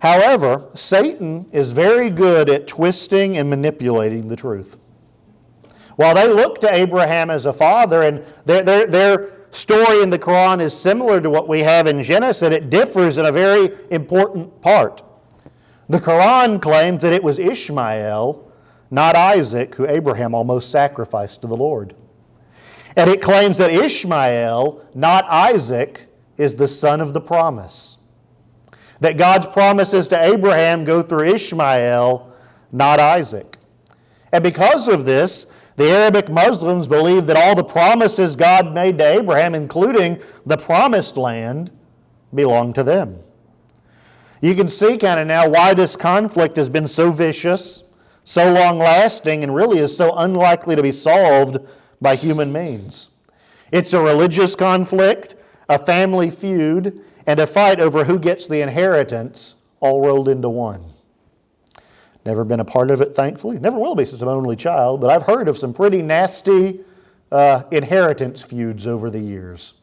However, Satan is very good at twisting and manipulating the truth. While they look to Abraham as a father, and their story in the Quran is similar to what we have in Genesis, it differs in a very important part. The Quran claims that it was Ishmael, not Isaac, who Abraham almost sacrificed to the Lord. And it claims that Ishmael, not Isaac, is the son of the promise. That God's promises to Abraham go through Ishmael, not Isaac. And because of this, the Arabic Muslims believe that all the promises God made to Abraham, including the promised land, belong to them. You can see kind of now why this conflict has been so vicious, so long-lasting, and really is so unlikely to be solved by human means. It's a religious conflict, a family feud, and a fight over who gets the inheritance, all rolled into one. Never been a part of it, thankfully. Never will be since I'm an only child, but I've heard of some pretty nasty inheritance feuds over the years.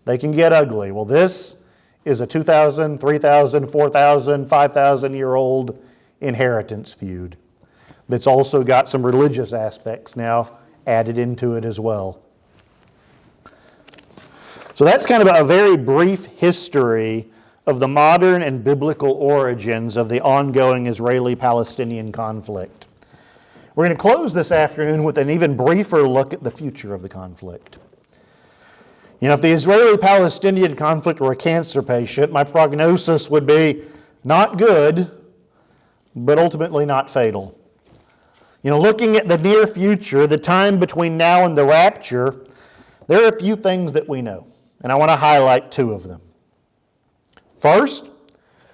They can get ugly. Well, this is a 2,000, 3,000, 4,000, 5,000-year-old inheritance feud that's also got some religious aspects now added into it as well. So that's kind of a very brief history of the modern and biblical origins of the ongoing Israeli-Palestinian conflict. We're going to close this afternoon with an even briefer look at the future of the conflict. You know, if the Israeli-Palestinian conflict were a cancer patient, my prognosis would be not good, but ultimately not fatal. You know, looking at the near future, the time between now and the rapture, there are a few things that we know, and I want to highlight 2 of them. First,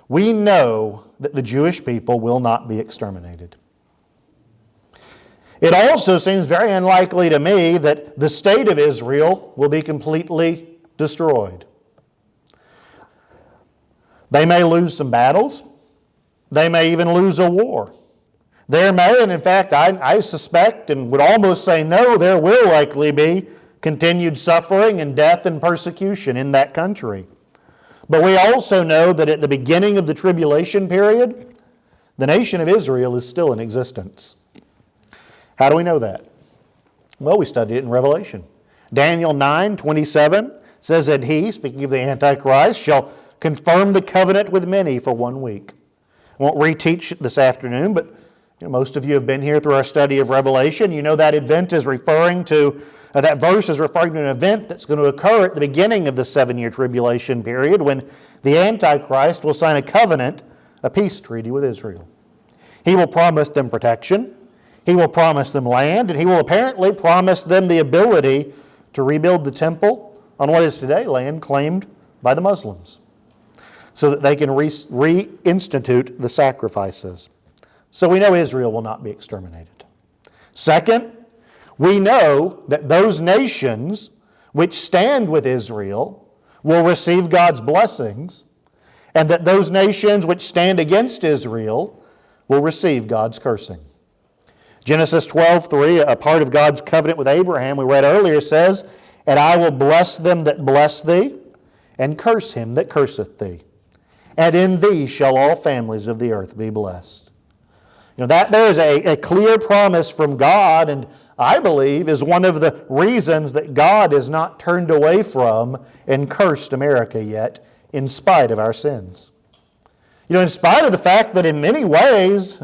we know that the Jewish people will not be exterminated. It also seems very unlikely to me that the state of Israel will be completely destroyed. They may lose some battles. They may even lose a war. There may, and in fact, I suspect and would almost say no, there will likely be continued suffering and death and persecution in that country. But we also know that at the beginning of the tribulation period, the nation of Israel is still in existence. How do we know that? Well, we studied it in Revelation. Daniel 9:27 says that he, speaking of the Antichrist, shall confirm the covenant with many for 1 week. I won't reteach it this afternoon, but most of you have been here through our study of Revelation. You know that event is referring to, that verse is referring to an event that's going to occur at the beginning of the 7-year tribulation period when the Antichrist will sign a covenant, a peace treaty with Israel. He will promise them protection, he will promise them land, and he will apparently promise them the ability to rebuild the temple on what is today land claimed by the Muslims so that they can reinstitute the sacrifices. So we know Israel will not be exterminated. Second, we know that those nations which stand with Israel will receive God's blessings, and that those nations which stand against Israel will receive God's cursing. Genesis 12:3, a part of God's covenant with Abraham, we read earlier, says, "And I will bless them that bless thee, and curse him that curseth thee. And in thee shall all families of the earth be blessed." That there is a clear promise from God, and I believe is one of the reasons that God has not turned away from and cursed America yet, in spite of our sins. In spite of the fact that in many ways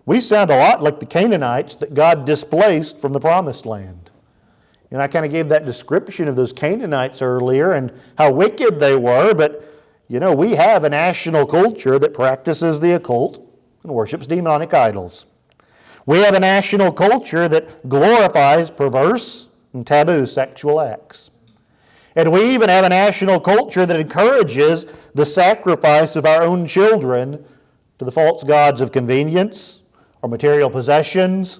we sound a lot like the Canaanites that God displaced from the Promised Land. I kind of gave that description of those Canaanites earlier and how wicked they were, but we have a national culture that practices the occult and worships demonic idols. We have a national culture that glorifies perverse and taboo sexual acts. And we even have a national culture that encourages the sacrifice of our own children to the false gods of convenience or material possessions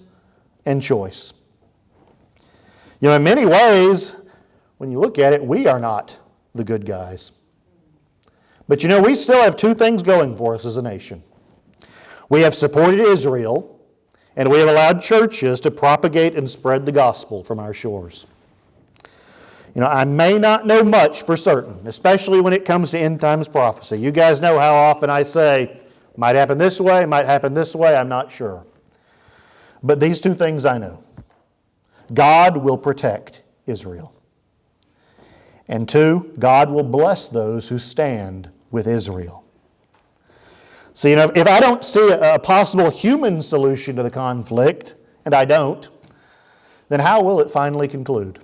and choice. In many ways, when you look at it, we are not the good guys. But we still have two things going for us as a nation. We have supported Israel, and we have allowed churches to propagate and spread the gospel from our shores. I may not know much for certain, especially when it comes to end times prophecy. You guys know how often I say, might happen this way, might happen this way, I'm not sure. But these two things I know. God will protect Israel. And two, God will bless those who stand with Israel. So, if I don't see a possible human solution to the conflict, and I don't, then how will it finally conclude?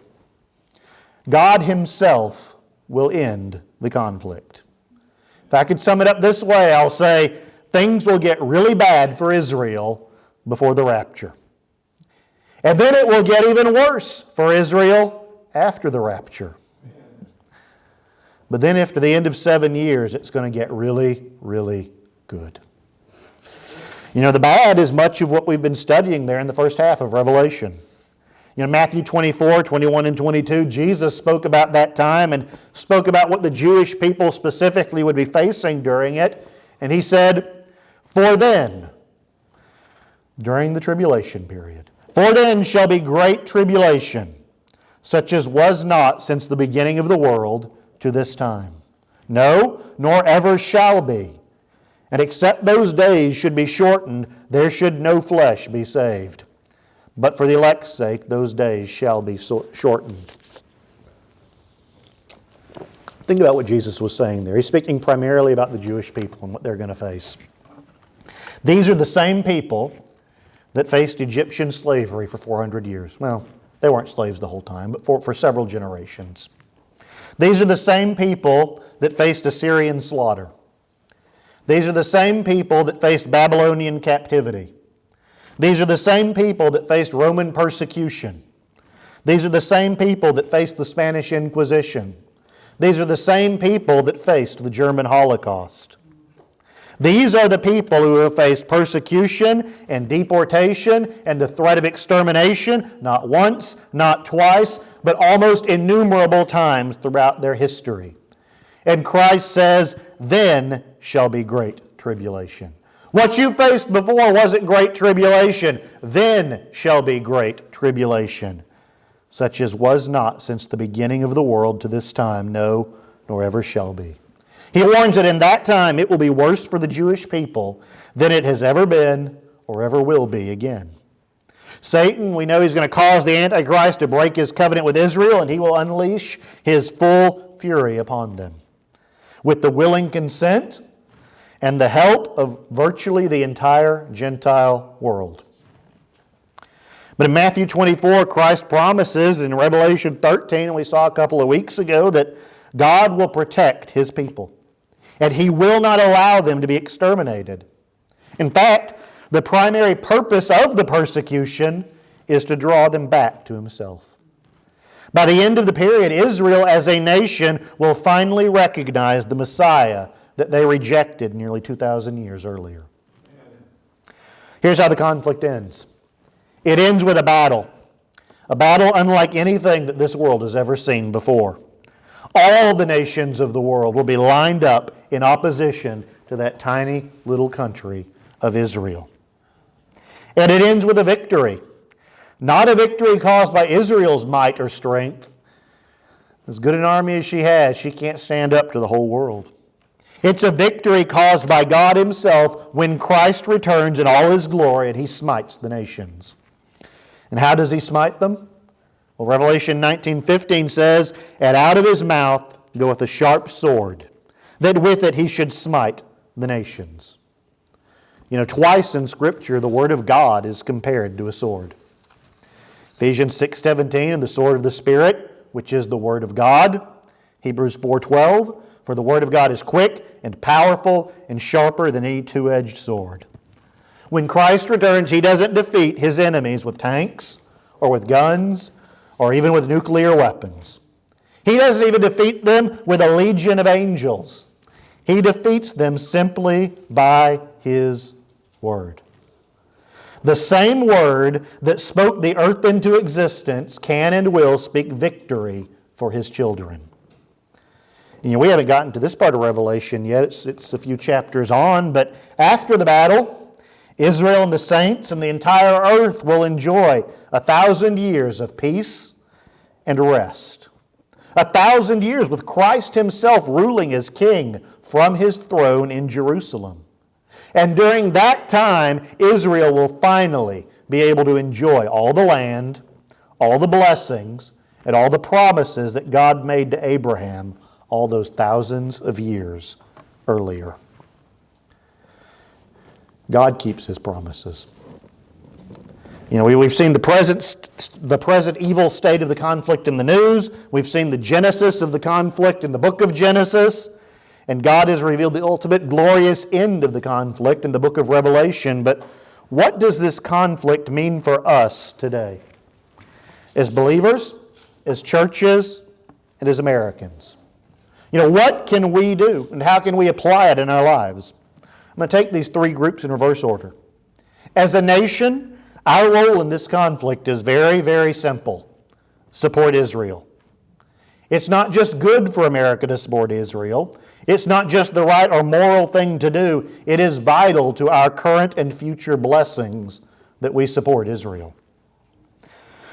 God Himself will end the conflict. If I could sum it up this way, I'll say things will get really bad for Israel before the rapture. And then it will get even worse for Israel after the rapture. But then after the end of 7 years, it's going to get really, really good. The bad is much of what we've been studying there in the first half of Revelation. Matthew 24, 21 and 22, Jesus spoke about that time and spoke about what the Jewish people specifically would be facing during it. And He said, "For then," during the tribulation period, "for then shall be great tribulation, such as was not since the beginning of the world to this time. No, nor ever shall be. And except those days should be shortened, there should no flesh be saved. But for the elect's sake, those days shall be shortened." Think about what Jesus was saying there. He's speaking primarily about the Jewish people and what they're going to face. These are the same people that faced Egyptian slavery for 400 years. Well, they weren't slaves the whole time, but for several generations. These are the same people that faced Assyrian slaughter. These are the same people that faced Babylonian captivity. These are the same people that faced Roman persecution. These are the same people that faced the Spanish Inquisition. These are the same people that faced the German Holocaust. These are the people who have faced persecution and deportation and the threat of extermination, not once, not twice, but almost innumerable times throughout their history. And Christ says, "Then shall be great tribulation." What you faced before wasn't great tribulation. Then shall be great tribulation, such as was not since the beginning of the world to this time, no, nor ever shall be. He warns that in that time it will be worse for the Jewish people than it has ever been or ever will be again. Satan, we know he's going to cause the Antichrist to break his covenant with Israel, and he will unleash his full fury upon them. With the willing consent and the help of virtually the entire Gentile world. But in Matthew 24, Christ promises in Revelation 13, and we saw a couple of weeks ago, that God will protect His people. And He will not allow them to be exterminated. In fact, the primary purpose of the persecution is to draw them back to Himself. By the end of the period, Israel as a nation will finally recognize the Messiah that they rejected nearly 2,000 years earlier. Here's how the conflict ends. It ends with a battle unlike anything that this world has ever seen before. All the nations of the world will be lined up in opposition to that tiny little country of Israel. And it ends with a victory. Not a victory caused by Israel's might or strength. As good an army as she has, she can't stand up to the whole world. It's a victory caused by God Himself when Christ returns in all His glory and He smites the nations. And how does He smite them? Well, Revelation 19:15 says, "And out of His mouth goeth a sharp sword, that with it He should smite the nations." You know, twice in Scripture the Word of God is compared to a sword. Ephesians 6:17, "And the sword of the Spirit, which is the Word of God." Hebrews 4:12, "For the Word of God is quick and powerful and sharper than any two-edged sword." When Christ returns, He doesn't defeat His enemies with tanks or with guns or even with nuclear weapons. He doesn't even defeat them with a legion of angels. He defeats them simply by His Word. The same Word that spoke the earth into existence can and will speak victory for His children. You know, we haven't gotten to this part of Revelation yet. It's a few chapters on, but after the battle, Israel and the saints and the entire earth will enjoy 1,000 years of peace and rest. 1,000 years with Christ Himself ruling as King from His throne in Jerusalem. And during that time, Israel will finally be able to enjoy all the land, all the blessings, and all the promises that God made to Abraham all those thousands of years earlier. God keeps His promises. You know, we've seen the present evil state of the conflict in the news. We've seen the genesis of the conflict in the book of Genesis. And God has revealed the ultimate glorious end of the conflict in the book of Revelation. But what does this conflict mean for us today? As believers, as churches, and as Americans? You know, what can we do and how can we apply it in our lives? I'm going to take these three groups in reverse order. As a nation, our role in this conflict is very, very simple. Support Israel. It's not just good for America to support Israel. It's not just the right or moral thing to do. It is vital to our current and future blessings that we support Israel.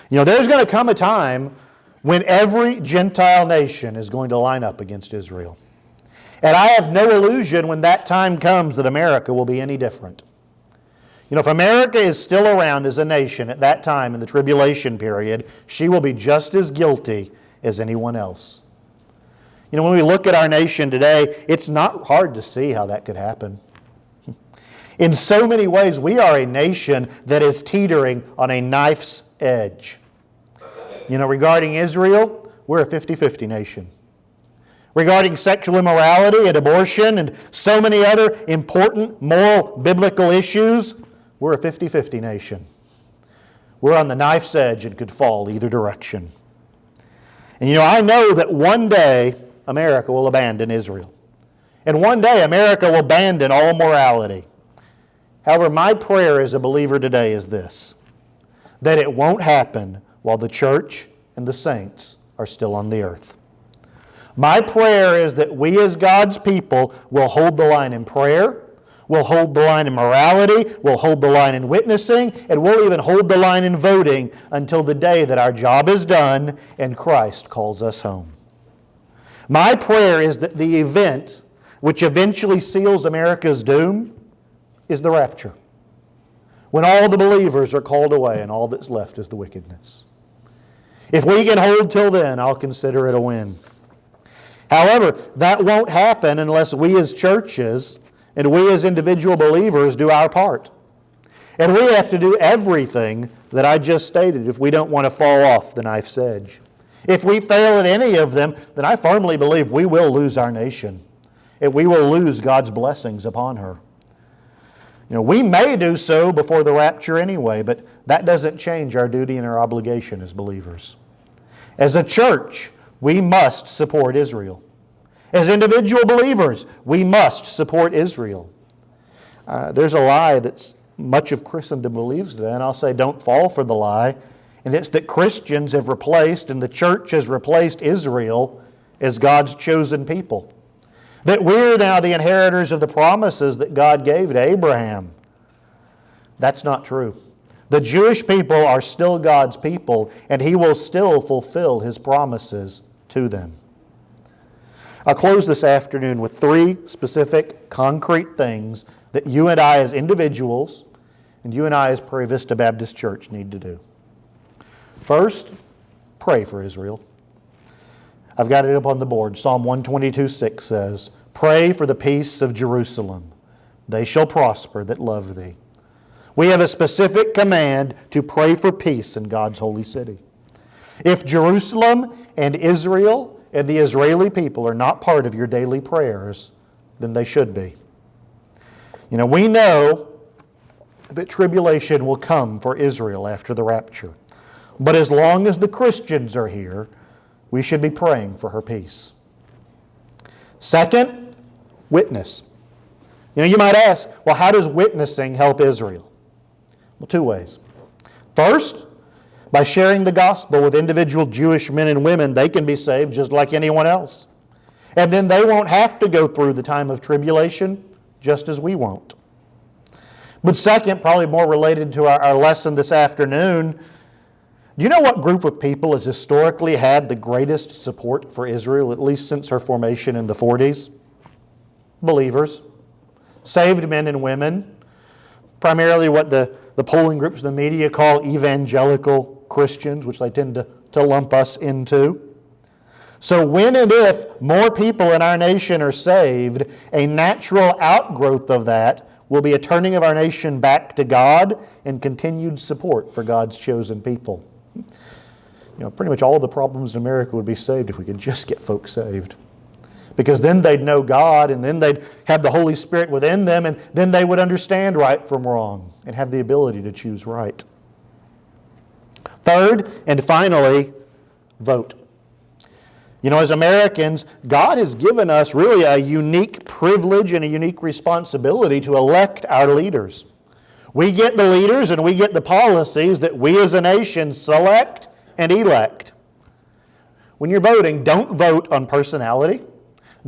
You know, there's going to come a time when every Gentile nation is going to line up against Israel. And I have no illusion when that time comes that America will be any different. You know, if America is still around as a nation at that time in the tribulation period, she will be just as guilty as anyone else. You know, when we look at our nation today, it's not hard to see how that could happen. In so many ways, we are a nation that is teetering on a knife's edge. You know, regarding Israel, we're a 50-50 nation. Regarding sexual immorality and abortion and so many other important moral biblical issues, we're a 50-50 nation. We're on the knife's edge and could fall either direction. And you know, I know that one day America will abandon Israel. And one day America will abandon all morality. However, my prayer as a believer today is this: that it won't happen while the church and the saints are still on the earth. My prayer is that we as God's people will hold the line in prayer, we'll hold the line in morality, we'll hold the line in witnessing, and we'll even hold the line in voting until the day that our job is done and Christ calls us home. My prayer is that the event which eventually seals America's doom is the rapture, when all the believers are called away and all that's left is the wickedness. If we can hold till then, I'll consider it a win. However, that won't happen unless we as churches and we as individual believers do our part. And we have to do everything that I just stated if we don't want to fall off the knife's edge. If we fail at any of them, then I firmly believe we will lose our nation, and we will lose God's blessings upon her. You know, we may do so before the rapture anyway, but that doesn't change our duty and our obligation as believers. As a church, we must support Israel. As individual believers, we must support Israel. There's a lie that much of Christendom believes today, and I'll say don't fall for the lie. And it's that Christians have replaced and the church has replaced Israel as God's chosen people. That we're now the inheritors of the promises that God gave to Abraham. That's not true. The Jewish people are still God's people, and He will still fulfill His promises to them. I'll close this afternoon with 3 specific, concrete things that you and I as individuals and you and I as Prairie Vista Baptist Church need to do. First, pray for Israel. I've got it up on the board. Psalm 122:6 says, "Pray for the peace of Jerusalem. They shall prosper that love thee." We have a specific command to pray for peace in God's holy city. If Jerusalem and Israel and the Israeli people are not part of your daily prayers, then they should be. We know that tribulation will come for Israel after the rapture. But as long as the Christians are here, we should be praying for her peace. Second, witness. You might ask, well, how does witnessing help Israel? Well, 2 ways. First, by sharing the gospel with individual Jewish men and women, they can be saved just like anyone else. And then they won't have to go through the time of tribulation, just as we won't. But second, probably more related to our lesson this afternoon, do you know what group of people has historically had the greatest support for Israel, at least since her formation in the 40s? Believers. Saved men and women. Primarily what the polling groups in the media call evangelical Christians, which they tend to lump us into. So when and if more people in our nation are saved, a natural outgrowth of that will be a turning of our nation back to God and continued support for God's chosen people. Pretty much all the problems in America would be saved if we could just get folks saved. Because then they'd know God, and then they'd have the Holy Spirit within them, and then they would understand right from wrong and have the ability to choose right. Third, and finally, vote. As Americans, God has given us really a unique privilege and a unique responsibility to elect our leaders. We get the leaders and we get the policies that we as a nation select and elect. When you're voting, don't vote on personality.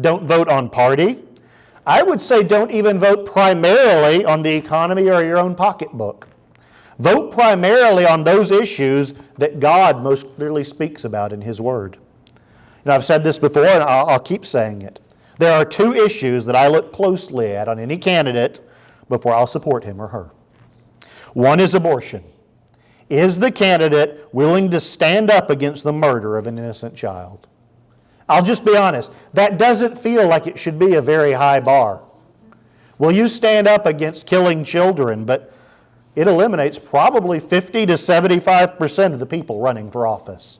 Don't vote on party. I would say don't even vote primarily on the economy or your own pocketbook. Vote primarily on those issues that God most clearly speaks about in His Word. I've said this before, and I'll keep saying it. There are 2 issues that I look closely at on any candidate before I'll support him or her. One is abortion. Is the candidate willing to stand up against the murder of an innocent child? I'll just be honest, that doesn't feel like it should be a very high bar. Will you stand up against killing children? But it eliminates probably 50 to 75% of the people running for office.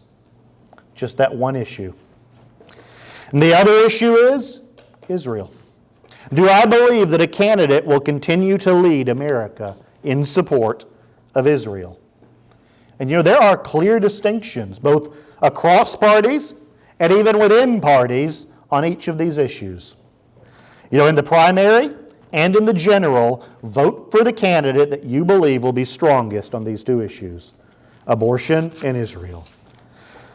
Just that one issue. And the other issue is Israel. Do I believe that a candidate will continue to lead America in support of Israel? And there are clear distinctions, both across parties and even within parties, on each of these issues. In the primary and in the general, vote for the candidate that you believe will be strongest on these 2 issues, abortion and Israel.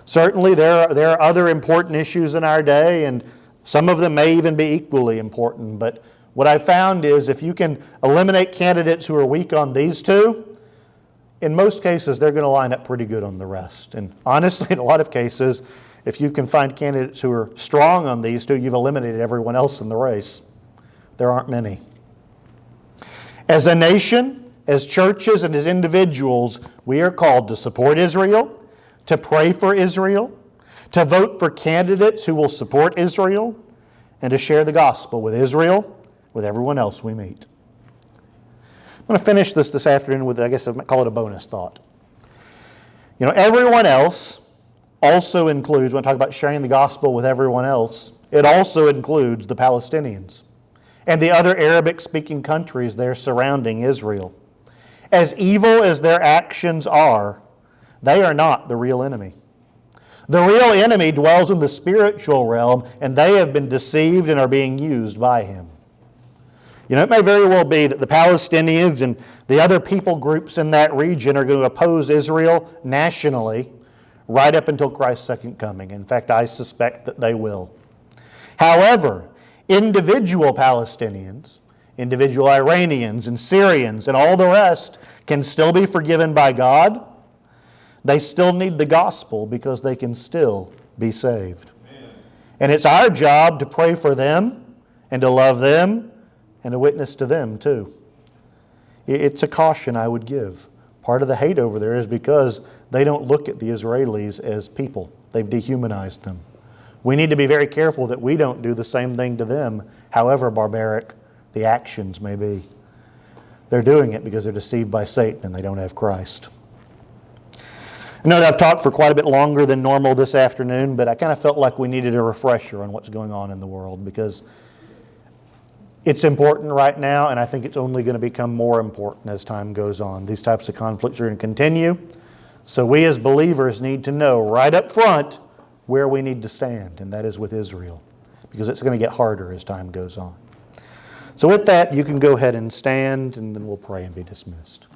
Certainly there are other important issues in our day, and some of them may even be equally important. But what I've found is if you can eliminate candidates who are weak on these 2, in most cases they're going to line up pretty good on the rest. And honestly, in a lot of cases, if you can find candidates who are strong on these 2, you've eliminated everyone else in the race. There aren't many. As a nation, as churches, and as individuals, we are called to support Israel, to pray for Israel, to vote for candidates who will support Israel, and to share the gospel with Israel, with everyone else we meet. I'm going to finish this afternoon with, I guess I might call it a bonus thought. Everyone else also includes, when I talk about sharing the gospel with everyone else, it also includes the Palestinians and the other Arabic-speaking countries there surrounding Israel. As evil as their actions are, they are not the real enemy. The real enemy dwells in the spiritual realm, and they have been deceived and are being used by him. It may very well be that the Palestinians and the other people groups in that region are going to oppose Israel nationally right up until Christ's second coming. In fact, I suspect that they will. However, individual Palestinians, individual Iranians and Syrians and all the rest can still be forgiven by God. They still need the gospel because they can still be saved. Amen. And it's our job to pray for them and to love them and to witness to them too. It's a caution I would give. Part of the hate over there is because they don't look at the Israelis as people. They've dehumanized them. We need to be very careful that we don't do the same thing to them, however barbaric the actions may be. They're doing it because they're deceived by Satan and they don't have Christ. I know that I've talked for quite a bit longer than normal this afternoon, but I kind of felt like we needed a refresher on what's going on in the world because it's important right now, and I think it's only going to become more important as time goes on. These types of conflicts are going to continue. So we as believers need to know right up front where we need to stand, and that is with Israel, because it's going to get harder as time goes on. So with that, you can go ahead and stand, and then we'll pray and be dismissed.